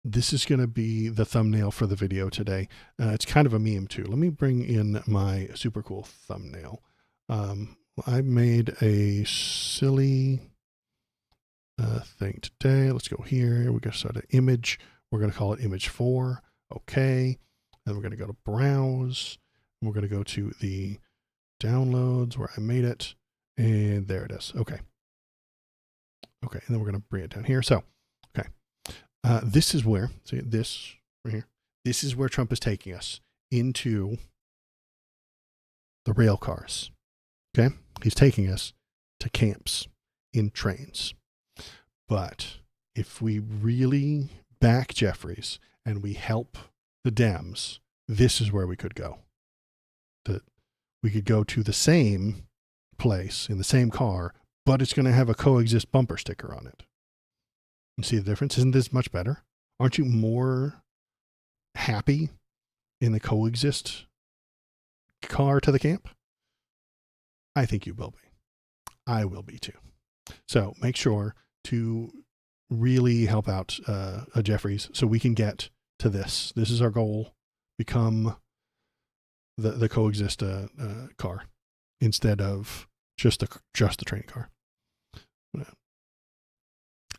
This is going to be the thumbnail for the video today. It's kind of a meme too. Let me bring in my super cool thumbnail. I made a silly thing today. Let's go here. We're going to start an image. We're going to call it image 4. Okay. Then we're going to go to browse. And we're going to go to the downloads where I made it. And there it is. Okay. Okay. And then we're going to bring it down here. So, okay. This is where, see this right here. This is where Trump is taking us into the rail cars. Okay. He's taking us to camps in trains. But if we really back Jeffries and we help the Dems, this is where we could go. We could go to the same place in the same car, but it's going to have a coexist bumper sticker on it. You see the difference? Isn't this much better? Aren't you more happy in the coexist car to the camp? I think you will be. I will be too. So make sure to really help out Jeffries so we can get to this. This is our goal. Become the coexist car instead of just the train car.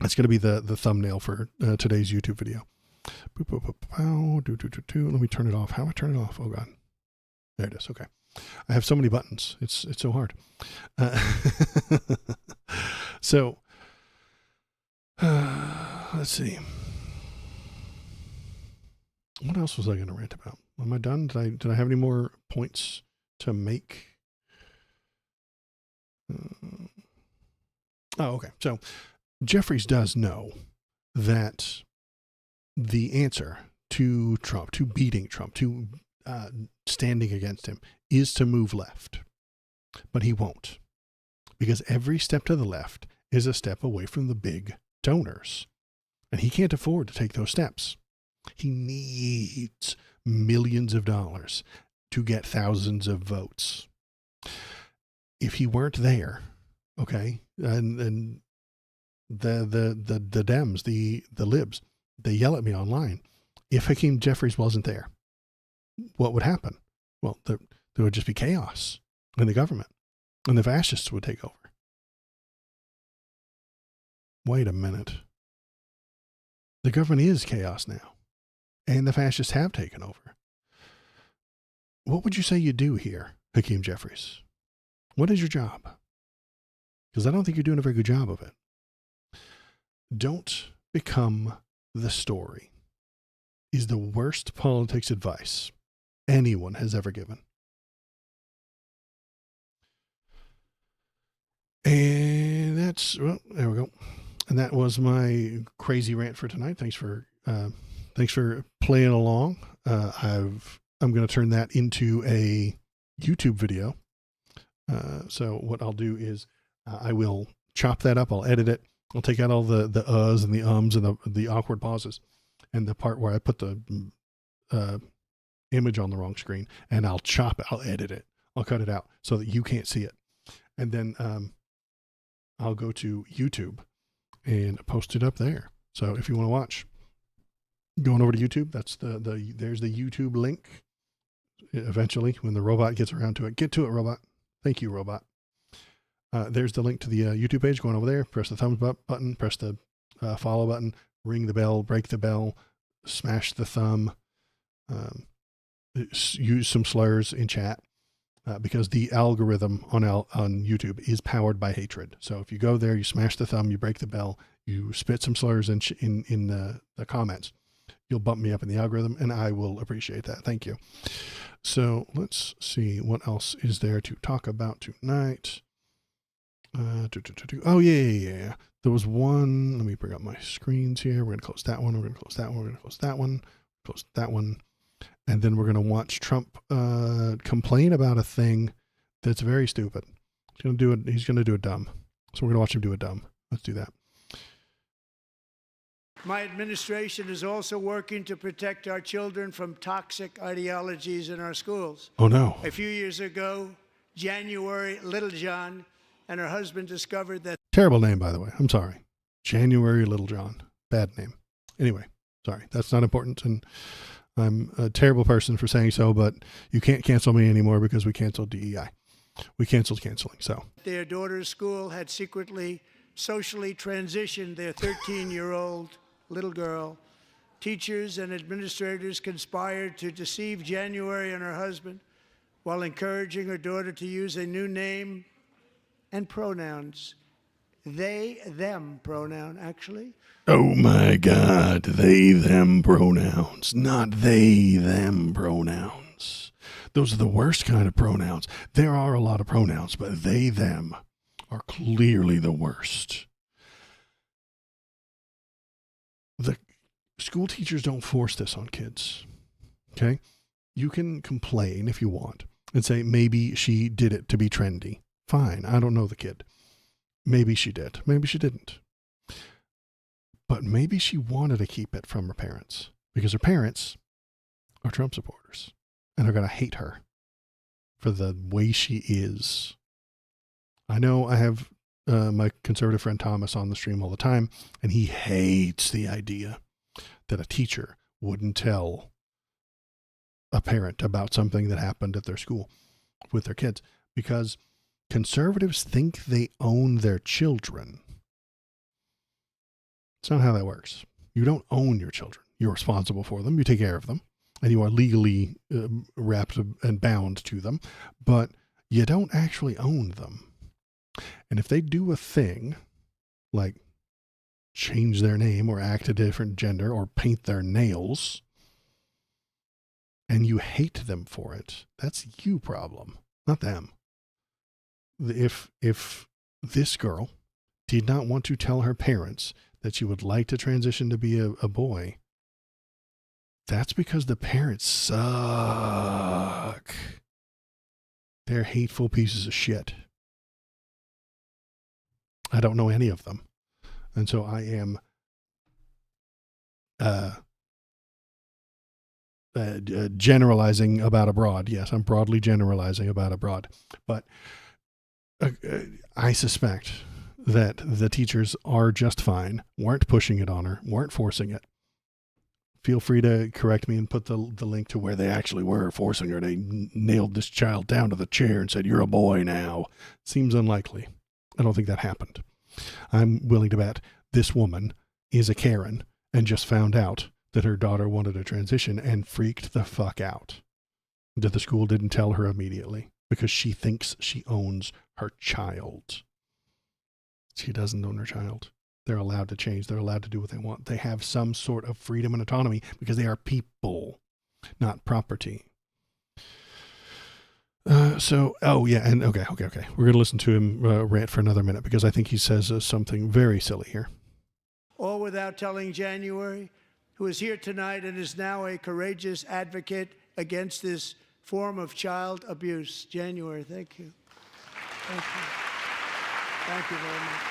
That's going to be the thumbnail for today's YouTube video. Let me turn it off. How do I turn it off? Oh God, there it is. Okay, I have so many buttons. It's so hard. So let's see. What else was I going to rant about? Am I done? Did I have any more points to make? Oh, okay. So Jeffries does know that the answer to Trump, to beating Trump, to standing against him, is to move left. But he won't. Because every step to the left is a step away from the big donors. And he can't afford to take those steps. He needs millions of dollars to get thousands of votes. If he weren't there, okay, and the Dems, the libs, they yell at me online. If Hakeem Jeffries wasn't there, what would happen? Well, there would just be chaos in the government, and the fascists would take over. Wait a minute. The government is chaos now, and the fascists have taken over. What would you say you do here, Hakeem Jeffries? What is your job? Because I don't think you're doing a very good job of it. Don't become the story is the worst politics advice anyone has ever given. And that's, well, there we go. And that was my crazy rant for tonight. Thanks for playing along. I'm going to turn that into a YouTube video. So what I'll do is I will chop that up. I'll edit it. I'll take out all the uhs and the ums and the awkward pauses and the part where I put the image on the wrong screen, and I'll chop it. I'll edit it. I'll cut it out so that you can't see it. And then I'll go to YouTube and post it up there. So if you want to watch, going over to YouTube, that's there's the YouTube link. Eventually, when the robot gets around to it, get to it, robot. Thank you, robot. There's the link to the YouTube page. Going over there, press the thumbs up button, press the follow button, ring the bell, break the bell, smash the thumb, use some slurs in chat, because the algorithm on YouTube is powered by hatred. So if you go there, you smash the thumb, you break the bell, you spit some slurs in the comments, you'll bump me up in the algorithm, and I will appreciate that. Thank you. So let's see what else is there to talk about tonight. Oh yeah. There was one. Let me bring up my screens here. We're going to close that one. We're going to close that one. We're going to close that one. Close that one. And then we're going to watch Trump complain about a thing that's very stupid. He's going to do a dumb. So we're going to watch him do a dumb. Let's do that. My administration is also working to protect our children from toxic ideologies in our schools. Oh, no. A few years ago, January Littlejohn and her husband discovered that... Terrible name, by the way. I'm sorry. January Littlejohn. Bad name. Anyway, sorry. That's not important. And I'm a terrible person for saying so, but you can't cancel me anymore because we canceled DEI. We canceled canceling, so. Their daughter's school had secretly, socially transitioned their 13-year-old little girl. Teachers and administrators conspired to deceive January and her husband while encouraging her daughter to use a new name and pronouns. They, them pronoun, actually. Oh my God, they, them pronouns, not they, them pronouns. Those are the worst kind of pronouns. There are a lot of pronouns, but they, them are clearly the worst. The school teachers don't force this on kids, okay? You can complain if you want and say maybe she did it to be trendy. Fine, I don't know the kid. Maybe she did. Maybe she didn't. But maybe she wanted to keep it from her parents because her parents are Trump supporters and are going to hate her for the way she is. I know I have my conservative friend Thomas on the stream all the time, and he hates the idea that a teacher wouldn't tell a parent about something that happened at their school with their kids because conservatives think they own their children. It's not how that works. You don't own your children. You're responsible for them. You take care of them, and you are legally wrapped and bound to them, but you don't actually own them. And if they do a thing like change their name or act a different gender or paint their nails, and you hate them for it, that's you problem, not them. If this girl did not want to tell her parents that she would like to transition to be a boy, That's because the parents suck. They're hateful pieces of shit. I don't know any of them. And so I am generalizing about abroad. Yes, I'm broadly generalizing about abroad. But I suspect that the teachers are just fine, weren't pushing it on her, weren't forcing it. Feel free to correct me and put the link to where they actually were forcing her. They nailed this child down to the chair and said, "You're a boy now." Seems unlikely. I don't think that happened. I'm willing to bet this woman is a Karen and just found out that her daughter wanted a transition and freaked the fuck out. That the school didn't tell her immediately because she thinks she owns her child. She doesn't own her child. They're allowed to change. They're allowed to do what they want. They have some sort of freedom and autonomy because they are people, not property. Oh yeah, and okay. We're going to listen to him rant for another minute because I think he says something very silly here. All without telling January, who is here tonight and is now a courageous advocate against this form of child abuse. January, thank you. Thank you. Thank you very much.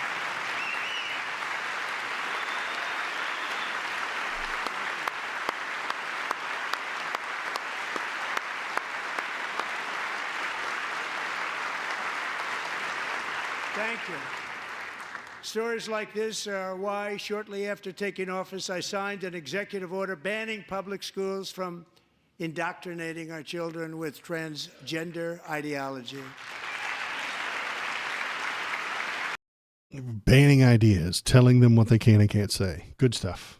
Thank you. Stories like this are why, shortly after taking office, I signed an executive order banning public schools from indoctrinating our children with transgender ideology. Banning ideas, telling them what they can and can't say. Good stuff.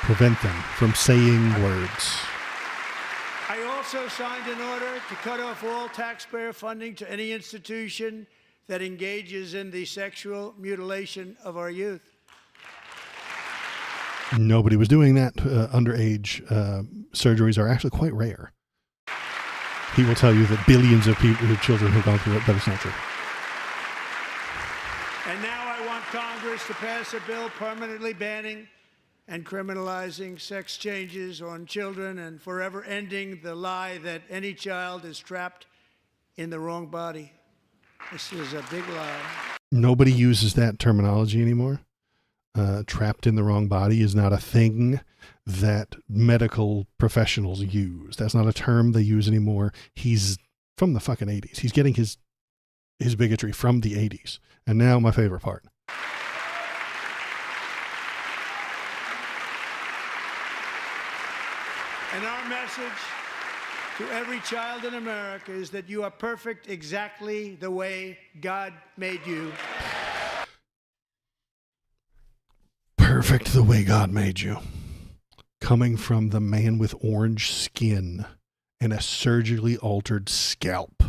Prevent them from saying words. I also signed an order to cut off all taxpayer funding to any institution that engages in the sexual mutilation of our youth. Nobody was doing that. Underage surgeries are actually quite rare. He will tell you that billions of children have gone through it, but it's not true. And now I want Congress to pass a bill permanently banning and criminalizing sex changes on children and forever ending the lie that any child is trapped in the wrong body. This is a big lie. Nobody uses that terminology anymore. Trapped in the wrong body is not a thing that medical professionals use. That's not a term they use anymore. He's from the fucking 80s. He's getting his bigotry from the 80s. And now my favorite part. And our message to every child in America is that you are perfect exactly the way God made you. Perfect the way God made you. Coming from the man with orange skin and a surgically altered scalp.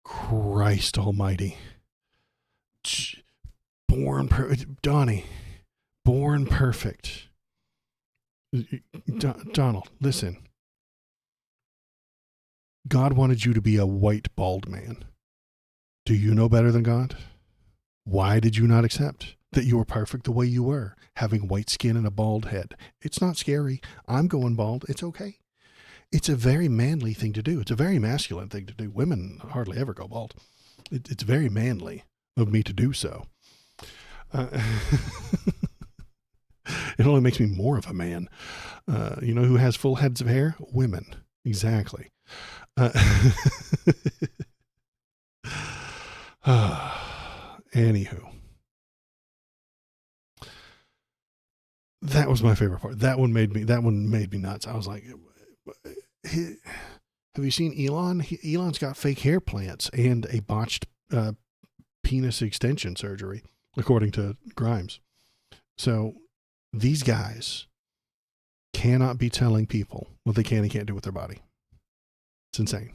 Christ almighty. Donnie, born perfect. Donald, listen. God wanted you to be a white, bald man. Do you know better than God? Why did you not accept that you were perfect the way you were, having white skin and a bald head? It's not scary. I'm going bald. It's okay. It's a very manly thing to do. It's a very masculine thing to do. Women hardly ever go bald. It's very manly of me to do so. It only makes me more of a man. You know who has full heads of hair? Women. Exactly. Anywho. That was my favorite part. That one made me nuts. I was like, have you seen Elon? Elon's got fake hair plants and a botched penis extension surgery, according to Grimes. So these guys cannot be telling people what they can and can't do with their body. It's insane.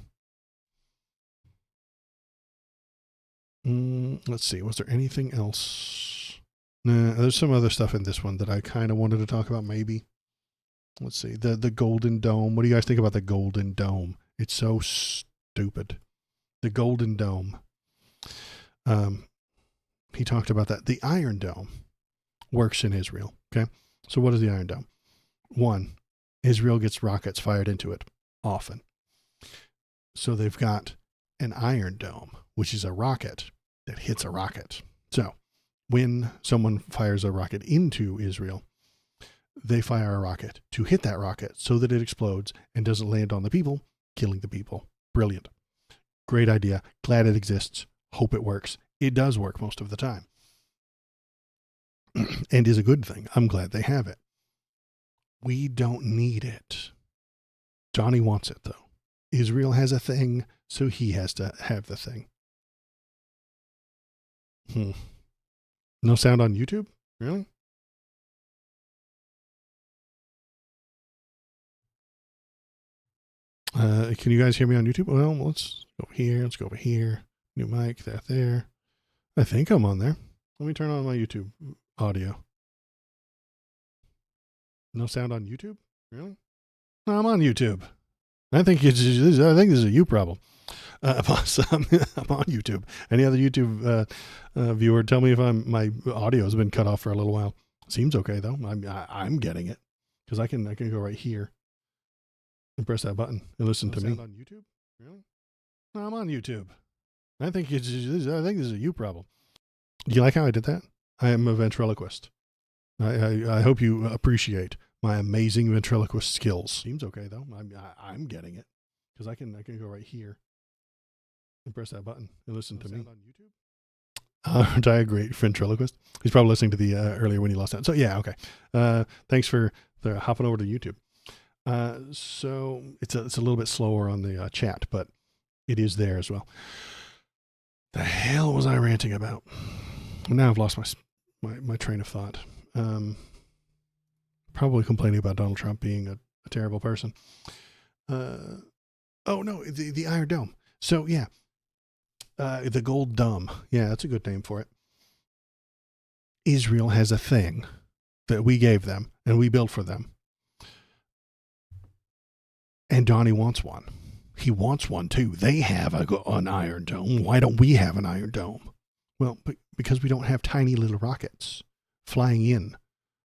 Let's see. Was there anything else? Nah, there's some other stuff in this one that I kind of wanted to talk about, maybe. Let's see. The Golden Dome. What do you guys think about the Golden Dome? It's so stupid. The Golden Dome. He talked about that. The Iron Dome works in Israel. Okay. So what is the Iron Dome? One, Israel gets rockets fired into it often. So they've got an Iron Dome, which is a rocket that hits a rocket. So when someone fires a rocket into Israel, they fire a rocket to hit that rocket so that it explodes and doesn't land on the people, killing the people. Brilliant. Great idea. Glad it exists. Hope it works. It does work most of the time. And is a good thing. I'm glad they have it. We don't need it. Johnny wants it, though. Israel has a thing, so he has to have the thing. No sound on YouTube? Really? Can you guys hear me on YouTube? Well, let's go here. Let's go over here. New mic, there. I think I'm on there. Let me turn on my YouTube audio. No sound on YouTube? Really? No, I'm on YouTube. I think this is a you problem. Boss, I'm on YouTube. Any other YouTube viewer, tell me if my audio has been cut off for a little while. Seems okay though. I'm getting it because I can go right here and press that button and listen to me. On YouTube? Really? No, I'm on YouTube. I think this is a you problem. Do you like how I did that? I am a ventriloquist. I hope you appreciate my amazing ventriloquist skills. Seems okay though. I'm getting it because I can go right here and press that button and listen to me. On YouTube? Aren't I a great ventriloquist? He's probably listening to the earlier when he lost that. So yeah, okay. Thanks for hopping over to YouTube. So it's a little bit slower on the chat, but it is there as well. The hell was I ranting about? Now I've lost my train of thought. Probably complaining about Donald Trump being a terrible person. Oh no, the Iron Dome. So yeah, the Gold Dome. Yeah, that's a good name for it. Israel has a thing that we gave them and we built for them. And Donnie wants one. He wants one too. They have an Iron Dome. Why don't we have an Iron Dome? Well, because we don't have tiny little rockets flying in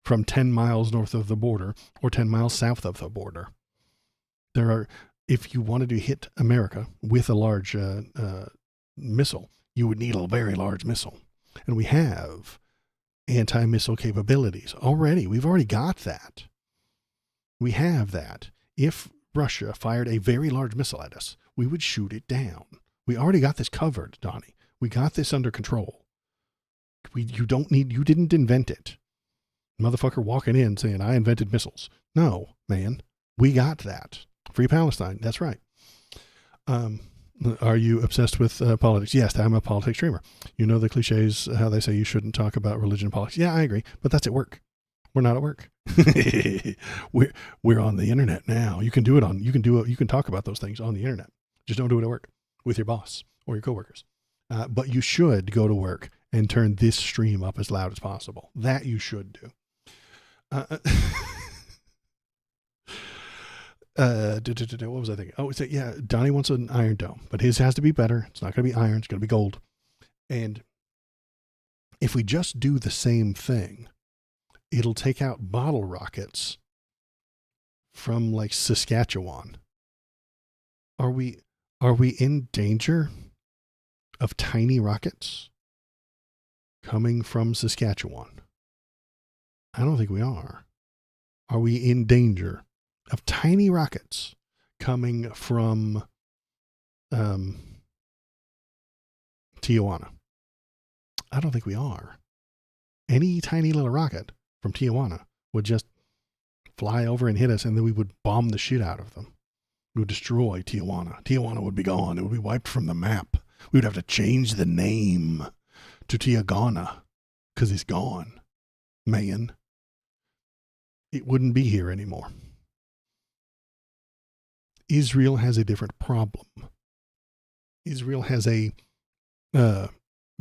from 10 miles north of the border or 10 miles south of the border. If you wanted to hit America with a large missile, you would need a very large missile. And we have anti-missile capabilities already. We've already got that. We have that. If Russia fired a very large missile at us, we would shoot it down. We already got this covered, Donnie. We got this under control. You didn't invent it. Motherfucker walking in saying, I invented missiles. No, man, we got that. Free Palestine. That's right. Are you obsessed with politics? Yes, I'm a politics streamer. You know the cliches, how they say you shouldn't talk about religion and politics. Yeah, I agree, but that's at work. We're not at work. we're on the internet now. You can talk about those things on the internet. Just don't do it at work with your boss or your coworkers. But you should go to work and turn this stream up as loud as possible. That you should do. What was I thinking? Oh, yeah, Donnie wants an Iron Dome, but his has to be better. It's not going to be iron. It's going to be gold. And if we just do the same thing, it'll take out bottle rockets from like Saskatchewan. Are we in danger of tiny rockets coming from Saskatchewan? I don't think we are. Are we in danger of tiny rockets coming from Tijuana? I don't think we are. Any tiny little rocket from Tijuana would just fly over and hit us, and then we would bomb the shit out of them. We would destroy Tijuana. Tijuana would be gone. It would be wiped from the map. We would have to change the name to Tijuana because it's gone, man. It wouldn't be here anymore. Israel has a different problem. Israel has a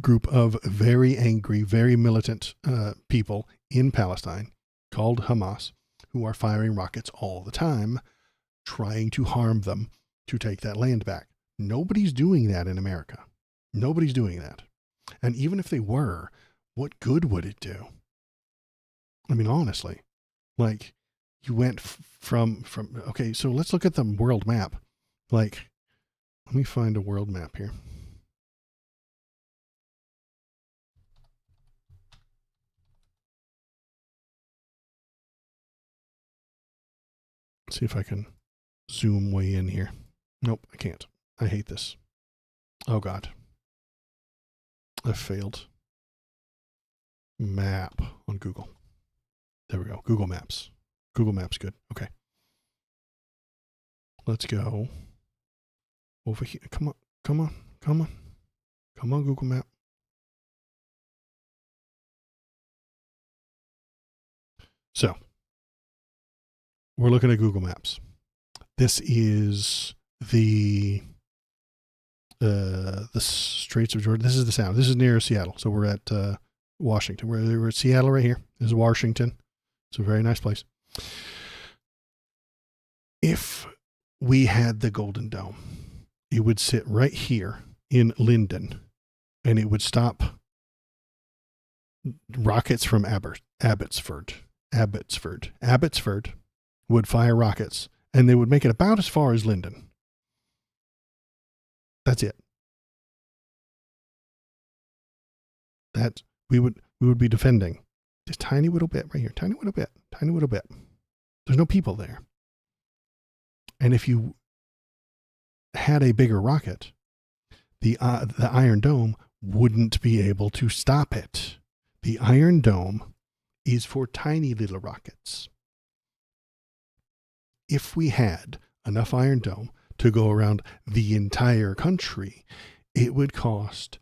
group of very angry, very militant people in Palestine called Hamas who are firing rockets all the time, trying to harm them to take that land back. Nobody's doing that in America. Nobody's doing that. And even if they were, what good would it do? I mean, honestly, Like, you went from okay, so let's look at the world map. Like, let me find a world map here. See if I can zoom way in here. Nope, I can't. I hate this. Oh God. I failed. Map on Google. There we go. Google Maps. Google Maps, good. Okay. Let's go over here. Come on. Come on. Come on. Come on, Google Map. So, we're looking at Google Maps. This is the Straits of Georgia. This is the Sound. This is near Seattle. So we're at Washington. We're at Seattle right here. This is Washington. It's a very nice place. If we had the Golden Dome, it would sit right here in Linden, and it would stop rockets from Abbotsford would fire rockets, and they would make it about as far as Linden. That's it. That we would be defending this tiny little bit right here, tiny little bit. There's no people there. And if you had a bigger rocket, the Iron Dome wouldn't be able to stop it. The Iron Dome is for tiny little rockets. If we had enough Iron Dome to go around the entire country, it would cost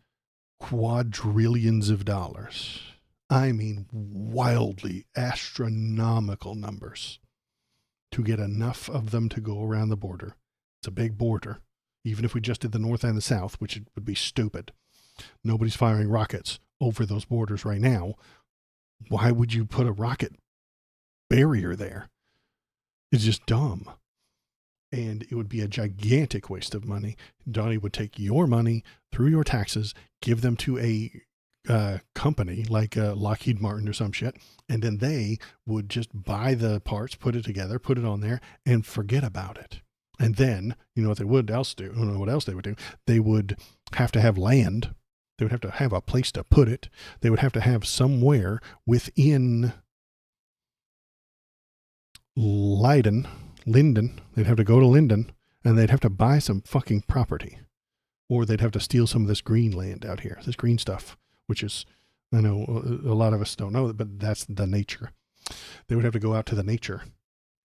quadrillions of dollars. I mean, wildly astronomical numbers to get enough of them to go around the border. It's a big border. Even if we just did the north and the south, which would be stupid. Nobody's firing rockets over those borders right now. Why would you put a rocket barrier there? It's just dumb. And it would be a gigantic waste of money. Donnie would take your money through your taxes, give them to a company like Lockheed Martin or some shit, and then they would just buy the parts, put it together, put it on there, and forget about it. And then, you know what they would else do? I don't know what else they would do. They would have to have land. They would have to have a place to put it. They would have to have somewhere within Linden. They'd have to go to Linden, and they'd have to buy some fucking property. Or they'd have to steal some of this green land out here, this green stuff, which is, I know a lot of us don't know, but that's the nature. They would have to go out to the nature,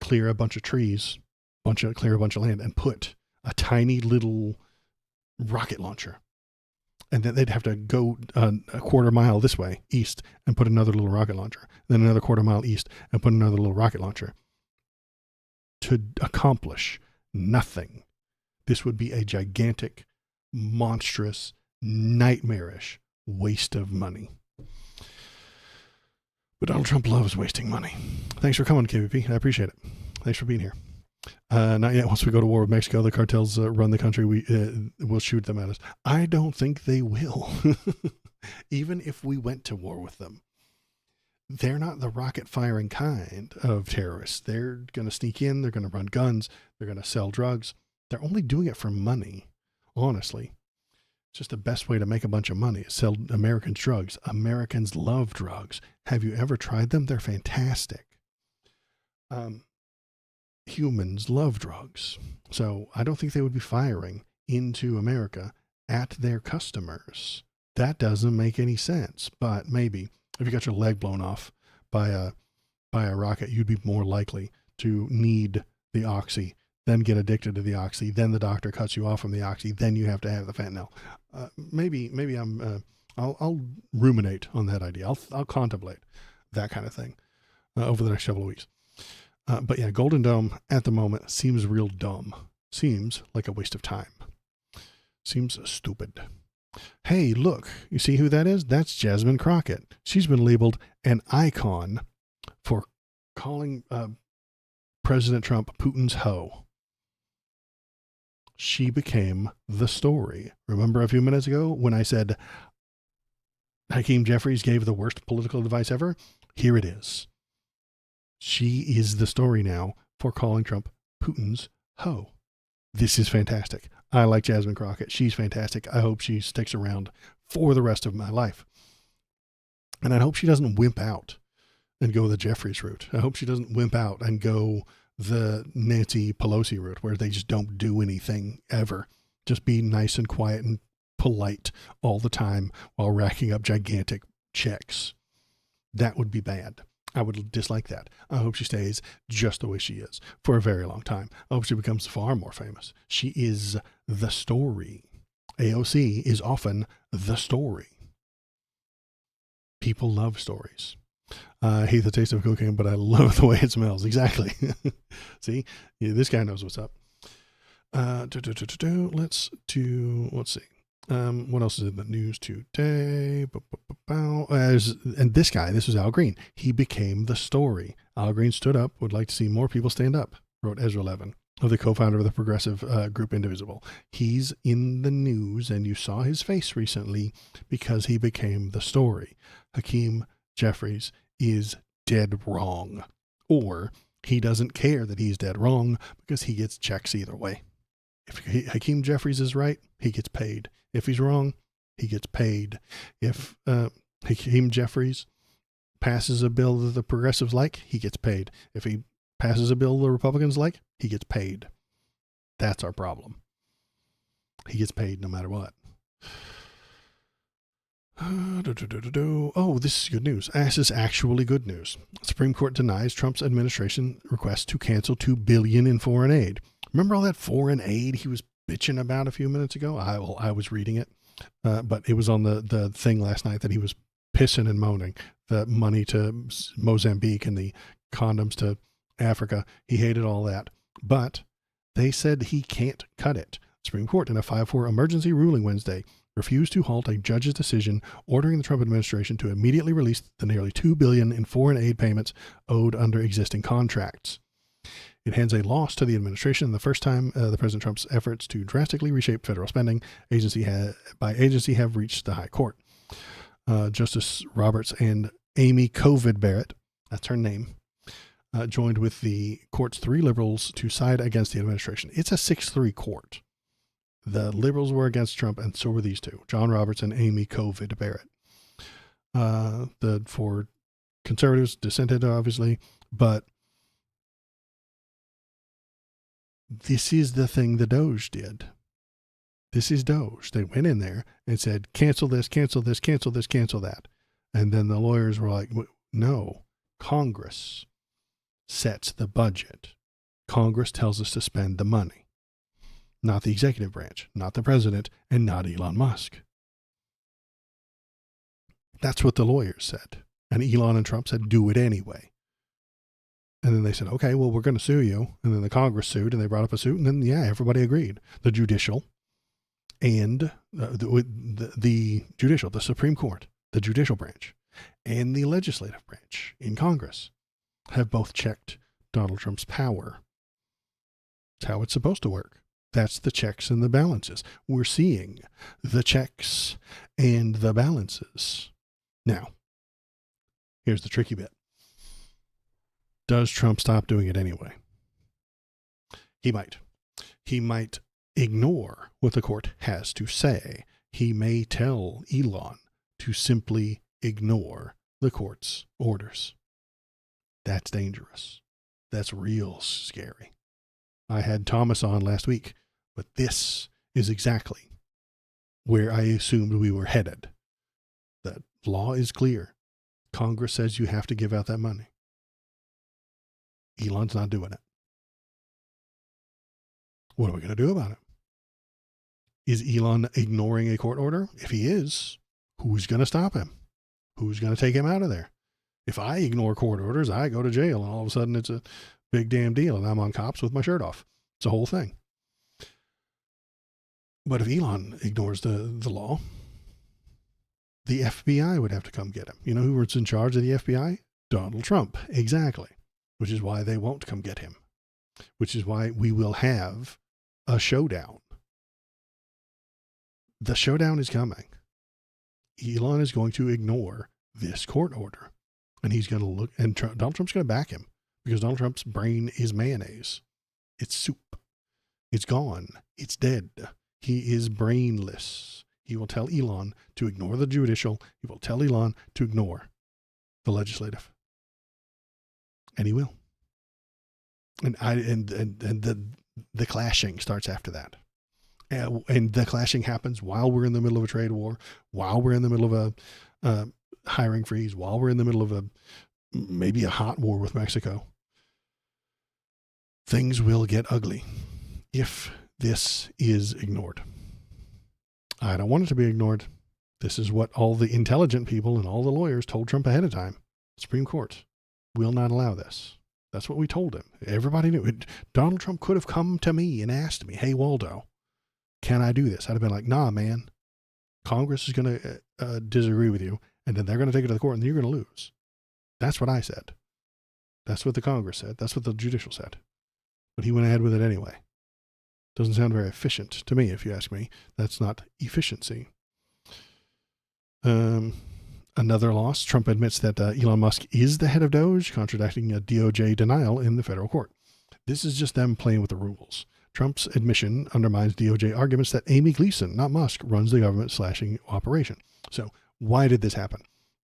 clear a bunch of trees, clear a bunch of land, and put a tiny little rocket launcher. And then they'd have to go a quarter mile this way, east, and put another little rocket launcher. Then another quarter mile east, and put another little rocket launcher. To accomplish nothing. This would be a gigantic, monstrous, nightmarish waste of money. But Donald Trump loves wasting money. Thanks for coming, KVP. I appreciate it. Thanks for being here. Not yet. Once we go to war with Mexico, the cartels run the country. We'll shoot them at us. I don't think they will. Even if we went to war with them, they're not the rocket firing kind of terrorists. They're going to sneak in. They're going to run guns. They're going to sell drugs. They're only doing it for money. Honestly, it's just the best way to make a bunch of money is sell Americans drugs. Americans love drugs. Have you ever tried them? They're fantastic. Humans love drugs. So I don't think they would be firing into America at their customers. That doesn't make any sense. But maybe if you got your leg blown off by a rocket, you'd be more likely to need the oxy, then get addicted to the oxy, then the doctor cuts you off from the oxy, then you have to have the fentanyl. Maybe I'll ruminate on that idea. I'll contemplate that kind of thing over the next couple of weeks. But yeah, Golden Dome at the moment seems real dumb. Seems like a waste of time. Seems stupid. Hey, look, you see who that is? That's Jasmine Crockett. She's been labeled an icon for calling President Trump Putin's hoe. She became the story. Remember a few minutes ago when I said Hakeem Jeffries gave the worst political advice ever? Here it is. She is the story now for calling Trump Putin's hoe. This is fantastic. I like Jasmine Crockett. She's fantastic. I hope she sticks around for the rest of my life. And I hope she doesn't wimp out and go the Jeffries route. I hope she doesn't wimp out and go the Nancy Pelosi route, where they just don't do anything ever. Just be nice and quiet and polite all the time while racking up gigantic checks. That would be bad. I would dislike that. I hope she stays just the way she is for a very long time. I hope she becomes far more famous. She is the story. AOC is often the story. People love stories. I hate the taste of cocaine, but I love the way it smells. Exactly. See, yeah, this guy knows what's up. Let's see. What else is in the news today? And this guy, this was Al Green. He became the story. Al Green stood up, would like to see more people stand up, wrote Ezra Levin, of the co-founder of the progressive group Indivisible. He's in the news, and you saw his face recently because he became the story. Hakeem Jeffries is dead wrong. Or he doesn't care that he's dead wrong because he gets checks either way. If Hakeem Jeffries is right, he gets paid. If he's wrong, he gets paid. If Hakeem Jeffries passes a bill that the progressives like, he gets paid. If he passes a bill the Republicans like, he gets paid. That's our problem. He gets paid no matter what. Oh, this is good news. This is actually good news. Supreme Court denies Trump's administration request to cancel $2 billion in foreign aid. Remember all that foreign aid he was bitching about a few minutes ago? I was reading it, but it was on the thing last night that he was pissing and moaning. The money to Mozambique and the condoms to Africa. He hated all that. But they said he can't cut it. Supreme Court, in a 5-4 emergency ruling Wednesday, refused to halt a judge's decision ordering the Trump administration to immediately release the nearly $2 billion in foreign aid payments owed under existing contracts. It hands a loss to the administration, the first time the President Trump's efforts to drastically reshape federal spending agency have reached the high court. Justice Roberts and Amy Covid Barrett, that's her name, joined with the court's 3 liberals to side against the administration. It's a 6-3 court. The liberals were against Trump, and so were these two, John Roberts and Amy Covid Barrett. The 4 conservatives dissented, obviously, but this is the thing the Doge did. This is Doge. They went in there and said, cancel this, cancel this, cancel this, cancel that. And then the lawyers were like, no, Congress sets the budget. Congress tells us to spend the money. Not the executive branch, not the president, and not Elon Musk. That's what the lawyers said. And Elon and Trump said, do it anyway. And then they said, okay, well, we're going to sue you. And then the Congress sued, and they brought up a suit. And then, yeah, everybody agreed. The judicial and the judicial, the Supreme Court, the judicial branch, and the legislative branch in Congress have both checked Donald Trump's power. It's how it's supposed to work. That's the checks and the balances. We're seeing the checks and the balances. Now, here's the tricky bit. Does Trump stop doing it anyway? He might. He might ignore what the court has to say. He may tell Elon to simply ignore the court's orders. That's dangerous. That's real scary. I had Thomas on last week, but this is exactly where I assumed we were headed. The law is clear. Congress says you have to give out that money. Elon's not doing it. What are we going to do about it? Is Elon ignoring a court order? If he is, who's going to stop him? Who's going to take him out of there? If I ignore court orders, I go to jail, and all of a sudden it's a big damn deal, and I'm on cops with my shirt off. It's a whole thing. But if Elon ignores the law, the FBI would have to come get him. You know who was in charge of the FBI? Donald Trump. Exactly. Which is why they won't come get him. Which is why we will have a showdown. The showdown is coming. Elon is going to ignore this court order. And he's going to look, and Donald Trump's going to back him. because Donald Trump's brain is mayonnaise. It's soup. It's gone. It's dead. He is brainless. He will tell Elon to ignore the judicial. He will tell Elon to ignore the legislative. And he will. And the clashing starts after that. And the clashing happens while we're in the middle of a trade war, while we're in the middle of a hiring freeze, while we're in the middle of maybe a hot war with Mexico. Things will get ugly if this is ignored. I don't want it to be ignored. This is what all the intelligent people and all the lawyers told Trump ahead of time. Supreme Court will not allow this. That's what we told him. Everybody knew it. Donald Trump could have come to me and asked me, hey, Waldo, can I do this? I'd have been like, nah, man. Congress is going to disagree with you, and then they're going to take it to the court, and you're going to lose. That's what I said. That's what the Congress said. That's what the judicial said. But he went ahead with it anyway. Doesn't sound very efficient to me, if you ask me. That's not efficiency. Another loss. Trump admits that Elon Musk is the head of Doge, contradicting a DOJ denial in the federal court. This is just them playing with the rules. Trump's admission undermines DOJ arguments that Amy Gleason, not Musk, runs the government slashing operation. So why did this happen?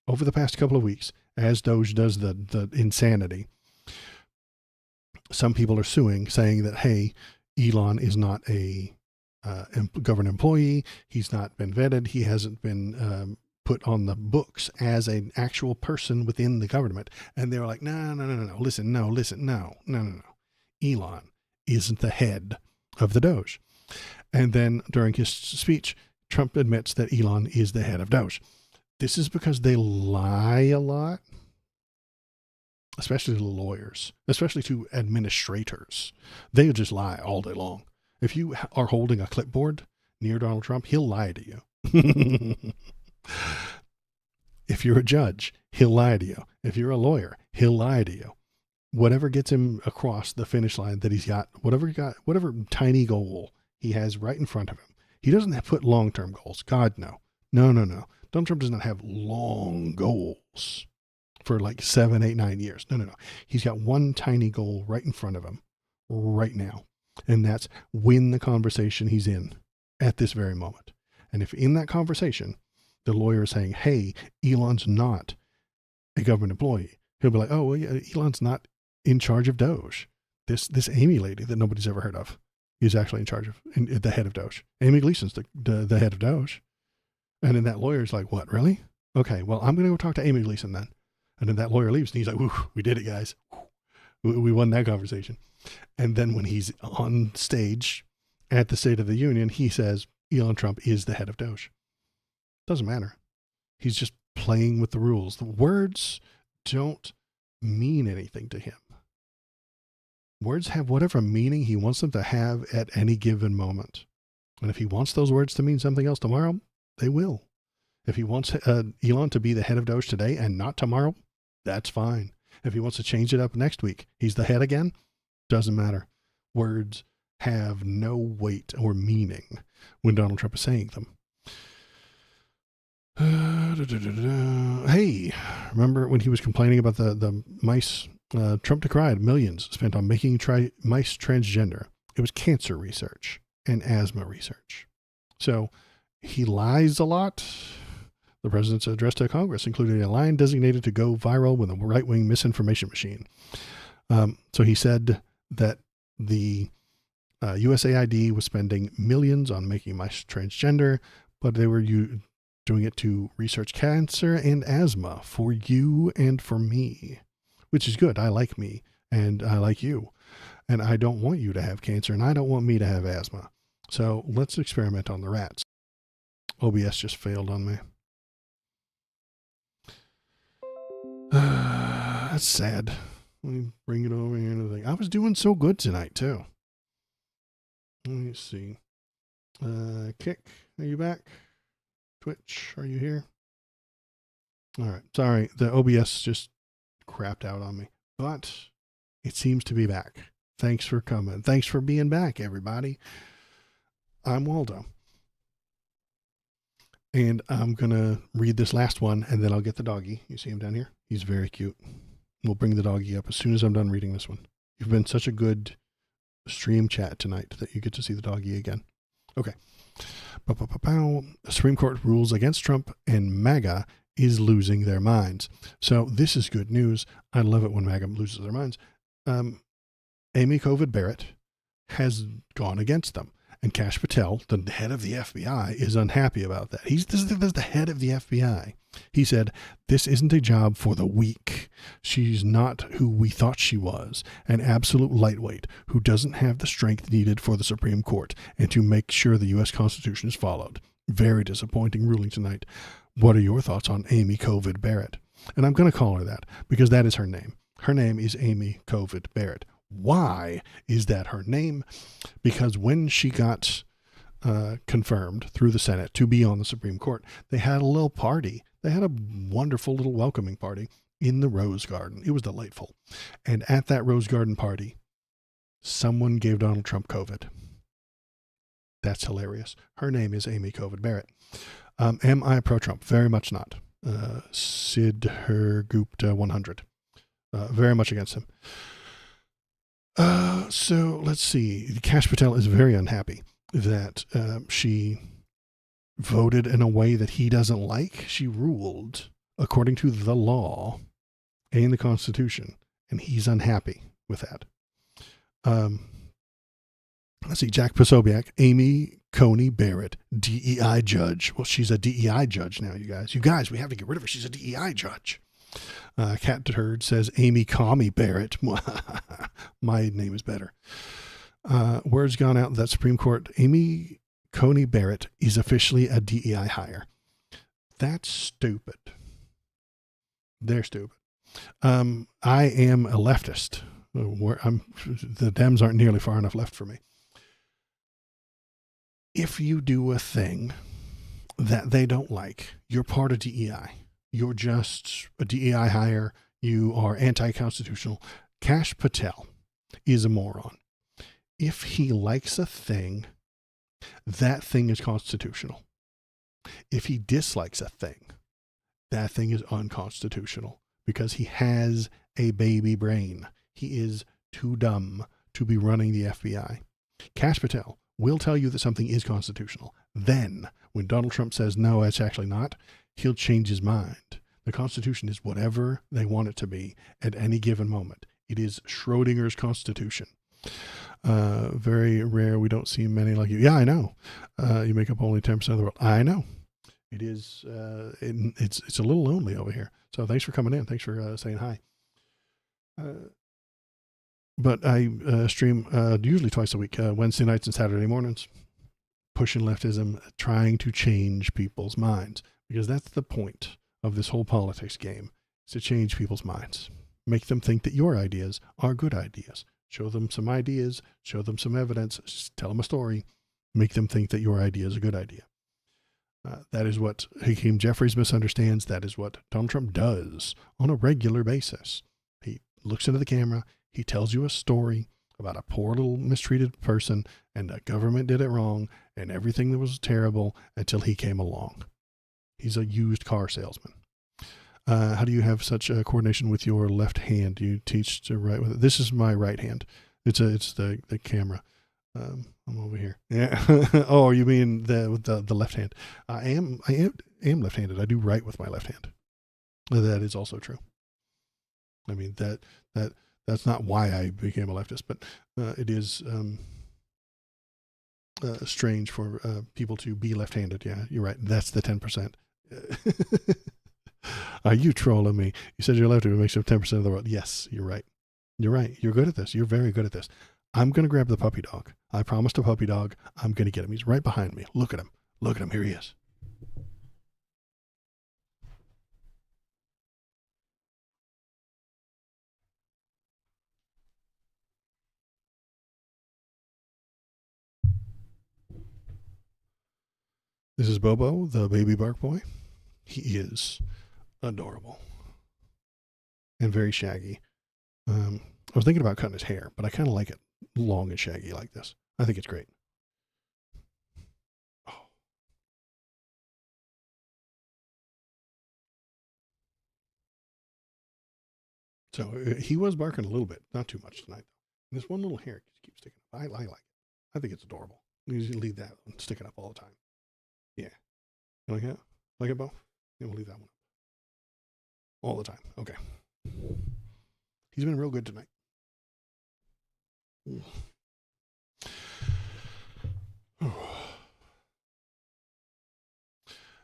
Over the past couple of weeks, as Doge does the insanity, some people are suing, saying that, hey, Elon is not a government employee. He's not been vetted. He hasn't been put on the books as an actual person within the government. And they were like, no. Listen. Elon isn't the head of the Doge. And then during his speech, Trump admits that Elon is the head of Doge. This is because they lie a lot, especially to lawyers, especially to administrators. They'll just lie all day long. If you are holding a clipboard near Donald Trump, he'll lie to you. If you're a judge, he'll lie to you. If you're a lawyer, he'll lie to you. Whatever gets him across the finish line that he's got, whatever tiny goal he has right in front of him. He doesn't put long-term goals. God, no. No. Donald Trump does not have long goals for like 7, 8, 9 years. No. He's got one tiny goal right in front of him right now. And that's win the conversation he's in at this very moment. And if in that conversation, the lawyer is saying, hey, Elon's not a government employee, he'll be like, oh, well, yeah, Elon's not in charge of Doge. This Amy lady that nobody's ever heard of is actually in charge of the head of Doge. Amy Gleason's the head of Doge. And then that lawyer's like, what, really? Okay, well, I'm going to go talk to Amy Gleason then. And then that lawyer leaves and he's like, woo, we did it, guys. We won that conversation. And then when he's on stage at the State of the Union, he says Elon Trump is the head of Doge. Doesn't matter. He's just playing with the rules. The words don't mean anything to him. Words have whatever meaning he wants them to have at any given moment. And if he wants those words to mean something else tomorrow, they will. If he wants Elon to be the head of Doge today and not tomorrow, that's fine. If he wants to change it up next week, he's the head again, doesn't matter. Words have no weight or meaning when Donald Trump is saying them. Hey, remember when he was complaining about the mice? Trump decried millions spent on making mice transgender. It was cancer research and asthma research. So he lies a lot. The president's address to Congress included a line designated to go viral with a right-wing misinformation machine. So he said that the USAID was spending millions on making mice transgender, but they were doing it to research cancer and asthma for you and for me, which is good. I like me and I like you, and I don't want you to have cancer and I don't want me to have asthma. So let's experiment on the rats. OBS just failed on me. That's sad. Let me bring it over here to the thing. I was doing so good tonight too. Let me see. Kick, are you back? Twitch, are you here? All right. Sorry, the OBS just crapped out on me, but it seems to be back. Thanks for coming. Thanks for being back, everybody. I'm Waldo. And I'm going to read this last one, and then I'll get the doggy. You see him down here? He's very cute. We'll bring the doggy up as soon as I'm done reading this one. You've been such a good stream chat tonight that you get to see the doggy again. Okay. The Supreme Court rules against Trump, and MAGA is losing their minds. So this is good news. I love it when MAGA loses their minds. Amy Covid Barrett has gone against them. And Kash Patel, the head of the FBI, is unhappy about that. This is the head of the FBI. He said, this isn't a job for the weak. She's not who we thought she was, an absolute lightweight who doesn't have the strength needed for the Supreme Court and to make sure the U.S. Constitution is followed. Very disappointing ruling tonight. What are your thoughts on Amy Covid Barrett? And I'm going to call her that because that is her name. Her name is Amy Covid Barrett. Why is that her name? Because when she got confirmed through the Senate to be on the Supreme Court, they had a little party. They had a wonderful little welcoming party in the Rose Garden. It was delightful. And at that Rose Garden party, someone gave Donald Trump COVID. That's hilarious. Her name is Amy Covid Barrett. Am I pro-Trump? Very much not. Sid Gupta 100. Very much against him. So let's see. Kash Patel is very unhappy that she voted in a way that he doesn't like. She ruled according to the law and the Constitution, and he's unhappy with that. Let's see. Jack Posobiec, Amy Coney Barrett, DEI judge. Well, she's a DEI judge now, you guys. You guys, we have to get rid of her. She's a DEI judge. Cat Turd says Amy Comey Barrett. My name is better. Word's gone out that Supreme Court Amy Coney Barrett is officially a DEI hire. That's stupid. They're stupid. I am a leftist. The Dems aren't nearly far enough left for me. If you do a thing that they don't like, you're part of DEI. You're just a DEI hire. You are anti-constitutional. Kash Patel is a moron. If he likes a thing, that thing is constitutional. If he dislikes a thing, that thing is unconstitutional because he has a baby brain. He is too dumb to be running the FBI. Kash Patel will tell you that something is constitutional. Then, when Donald Trump says, no, it's actually not, he'll change his mind. The Constitution is whatever they want it to be at any given moment. It is Schrodinger's Constitution. Very rare. We don't see many like you. Yeah, I know. You make up only 10% of the world. I know. It is. It's a little lonely over here. So thanks for coming in. Thanks for saying hi. But I stream usually twice a week, Wednesday nights and Saturday mornings, pushing leftism, trying to change people's minds. Because that's the point of this whole politics game, is to change people's minds. Make them think that your ideas are good ideas. Show them some ideas, show them some evidence, just tell them a story, make them think that your idea is a good idea. That is what Hakeem Jeffries misunderstands. That is what Donald Trump does on a regular basis. He looks into the camera, he tells you a story about a poor little mistreated person and the government did it wrong and everything that was terrible until he came along. He's a used car salesman. How do you have such a coordination with your left hand? Do you teach to write with it? This is my right hand. It's the camera. I'm over here. Yeah. Oh, you mean the left hand? I am left-handed. I do write with my left hand. That is also true. I mean that's not why I became a leftist, but it is strange for people to be left-handed. Yeah, you're right. That's the 10%. Are you trolling me? You said you're lefty, it makes up 10% of the world. Yes, you're right. You're right. You're good at this. You're very good at this. I'm going to grab the puppy dog. I promised a puppy dog. I'm going to get him. He's right behind me. Look at him. Look at him. Here he is. This is Bobo, the baby bark boy. He is adorable and very shaggy. I was thinking about cutting his hair, but I kind of like it long and shaggy like this. I think it's great. Oh. So he was barking a little bit, not too much tonight. And this one little hair just keeps sticking up. I like it. I think it's adorable. You usually leave that one sticking up all the time. Yeah. You like it? Like it, Bo? Yeah, we'll leave that one up. All the time. Okay. He's been real good tonight.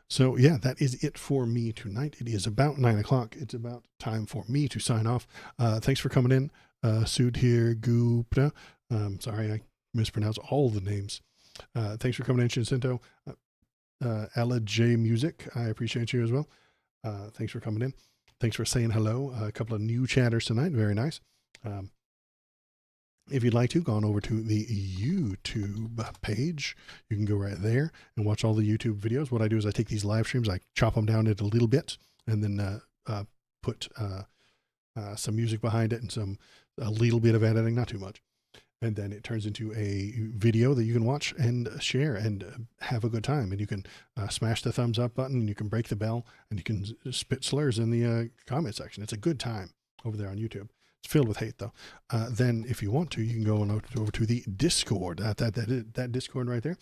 So yeah, that is it for me tonight. It is about 9 o'clock. It's about time for me to sign off. Thanks for coming in. Sudhir Gupta. Sorry, I mispronounce all the names. Thanks for coming in, Shinsinto. Ella J Music. I appreciate you as well. Thanks for coming in. Thanks for saying hello. A couple of new chatters tonight. Very nice. If you'd like to, go on over to the YouTube page. You can go right there and watch all the YouTube videos. What I do is I take these live streams, I chop them down into little bits, and then put some music behind it and a little bit of editing, not too much. And then it turns into a video that you can watch and share and have a good time. And you can smash the thumbs up button, and you can break the bell, and you can spit slurs in the comment section. It's a good time over there on YouTube. It's filled with hate, though. Then, if you want to, you can go on over to the Discord. That Discord right there.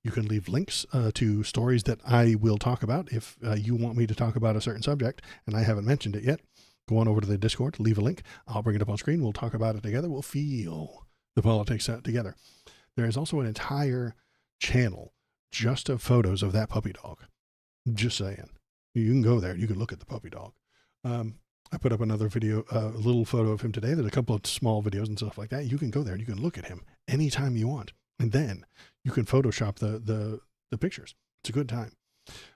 You can leave links to stories that I will talk about if you want me to talk about a certain subject, and I haven't mentioned it yet. Go on over to the Discord, leave a link. I'll bring it up on screen. We'll talk about it together. We'll feel the politics out together. There is also an entire channel just of photos of that puppy dog. Just saying. You can go there. You can look at the puppy dog. I put up another video, a little photo of him today. There's a couple of small videos and stuff like that. You can go there and you can look at him anytime you want. And then you can Photoshop the pictures. It's a good time.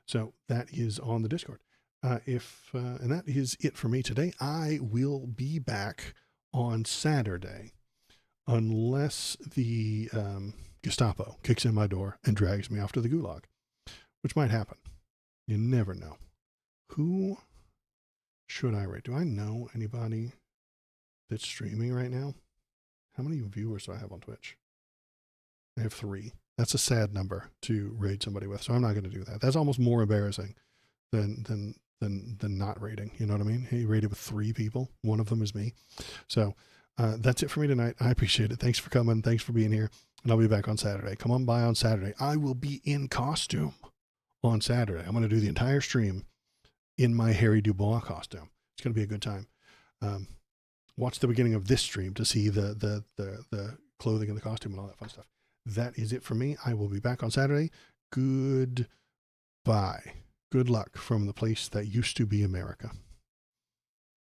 So that is on the Discord. And that is it for me today. I will be back on Saturday unless the Gestapo kicks in my door and drags me off to the gulag, which might happen. You never know. Who should I rate? Do I know anybody that's streaming right now? How many viewers do I have on Twitch? I have 3. That's a sad number to raid somebody with, so I'm not going to do that. That's almost more embarrassing than not rating. You know what I mean? He raided with 3 people. One of them is me. So that's it for me tonight. I appreciate it. Thanks for coming. Thanks for being here. And I'll be back on Saturday. Come on by on Saturday. I will be in costume on Saturday. I'm going to do the entire stream in my Harry Dubois costume. It's going to be a good time. Watch the beginning of this stream to see the clothing and the costume and all that fun stuff. That is it for me. I will be back on Saturday. Goodbye. Good luck from the place that used to be America.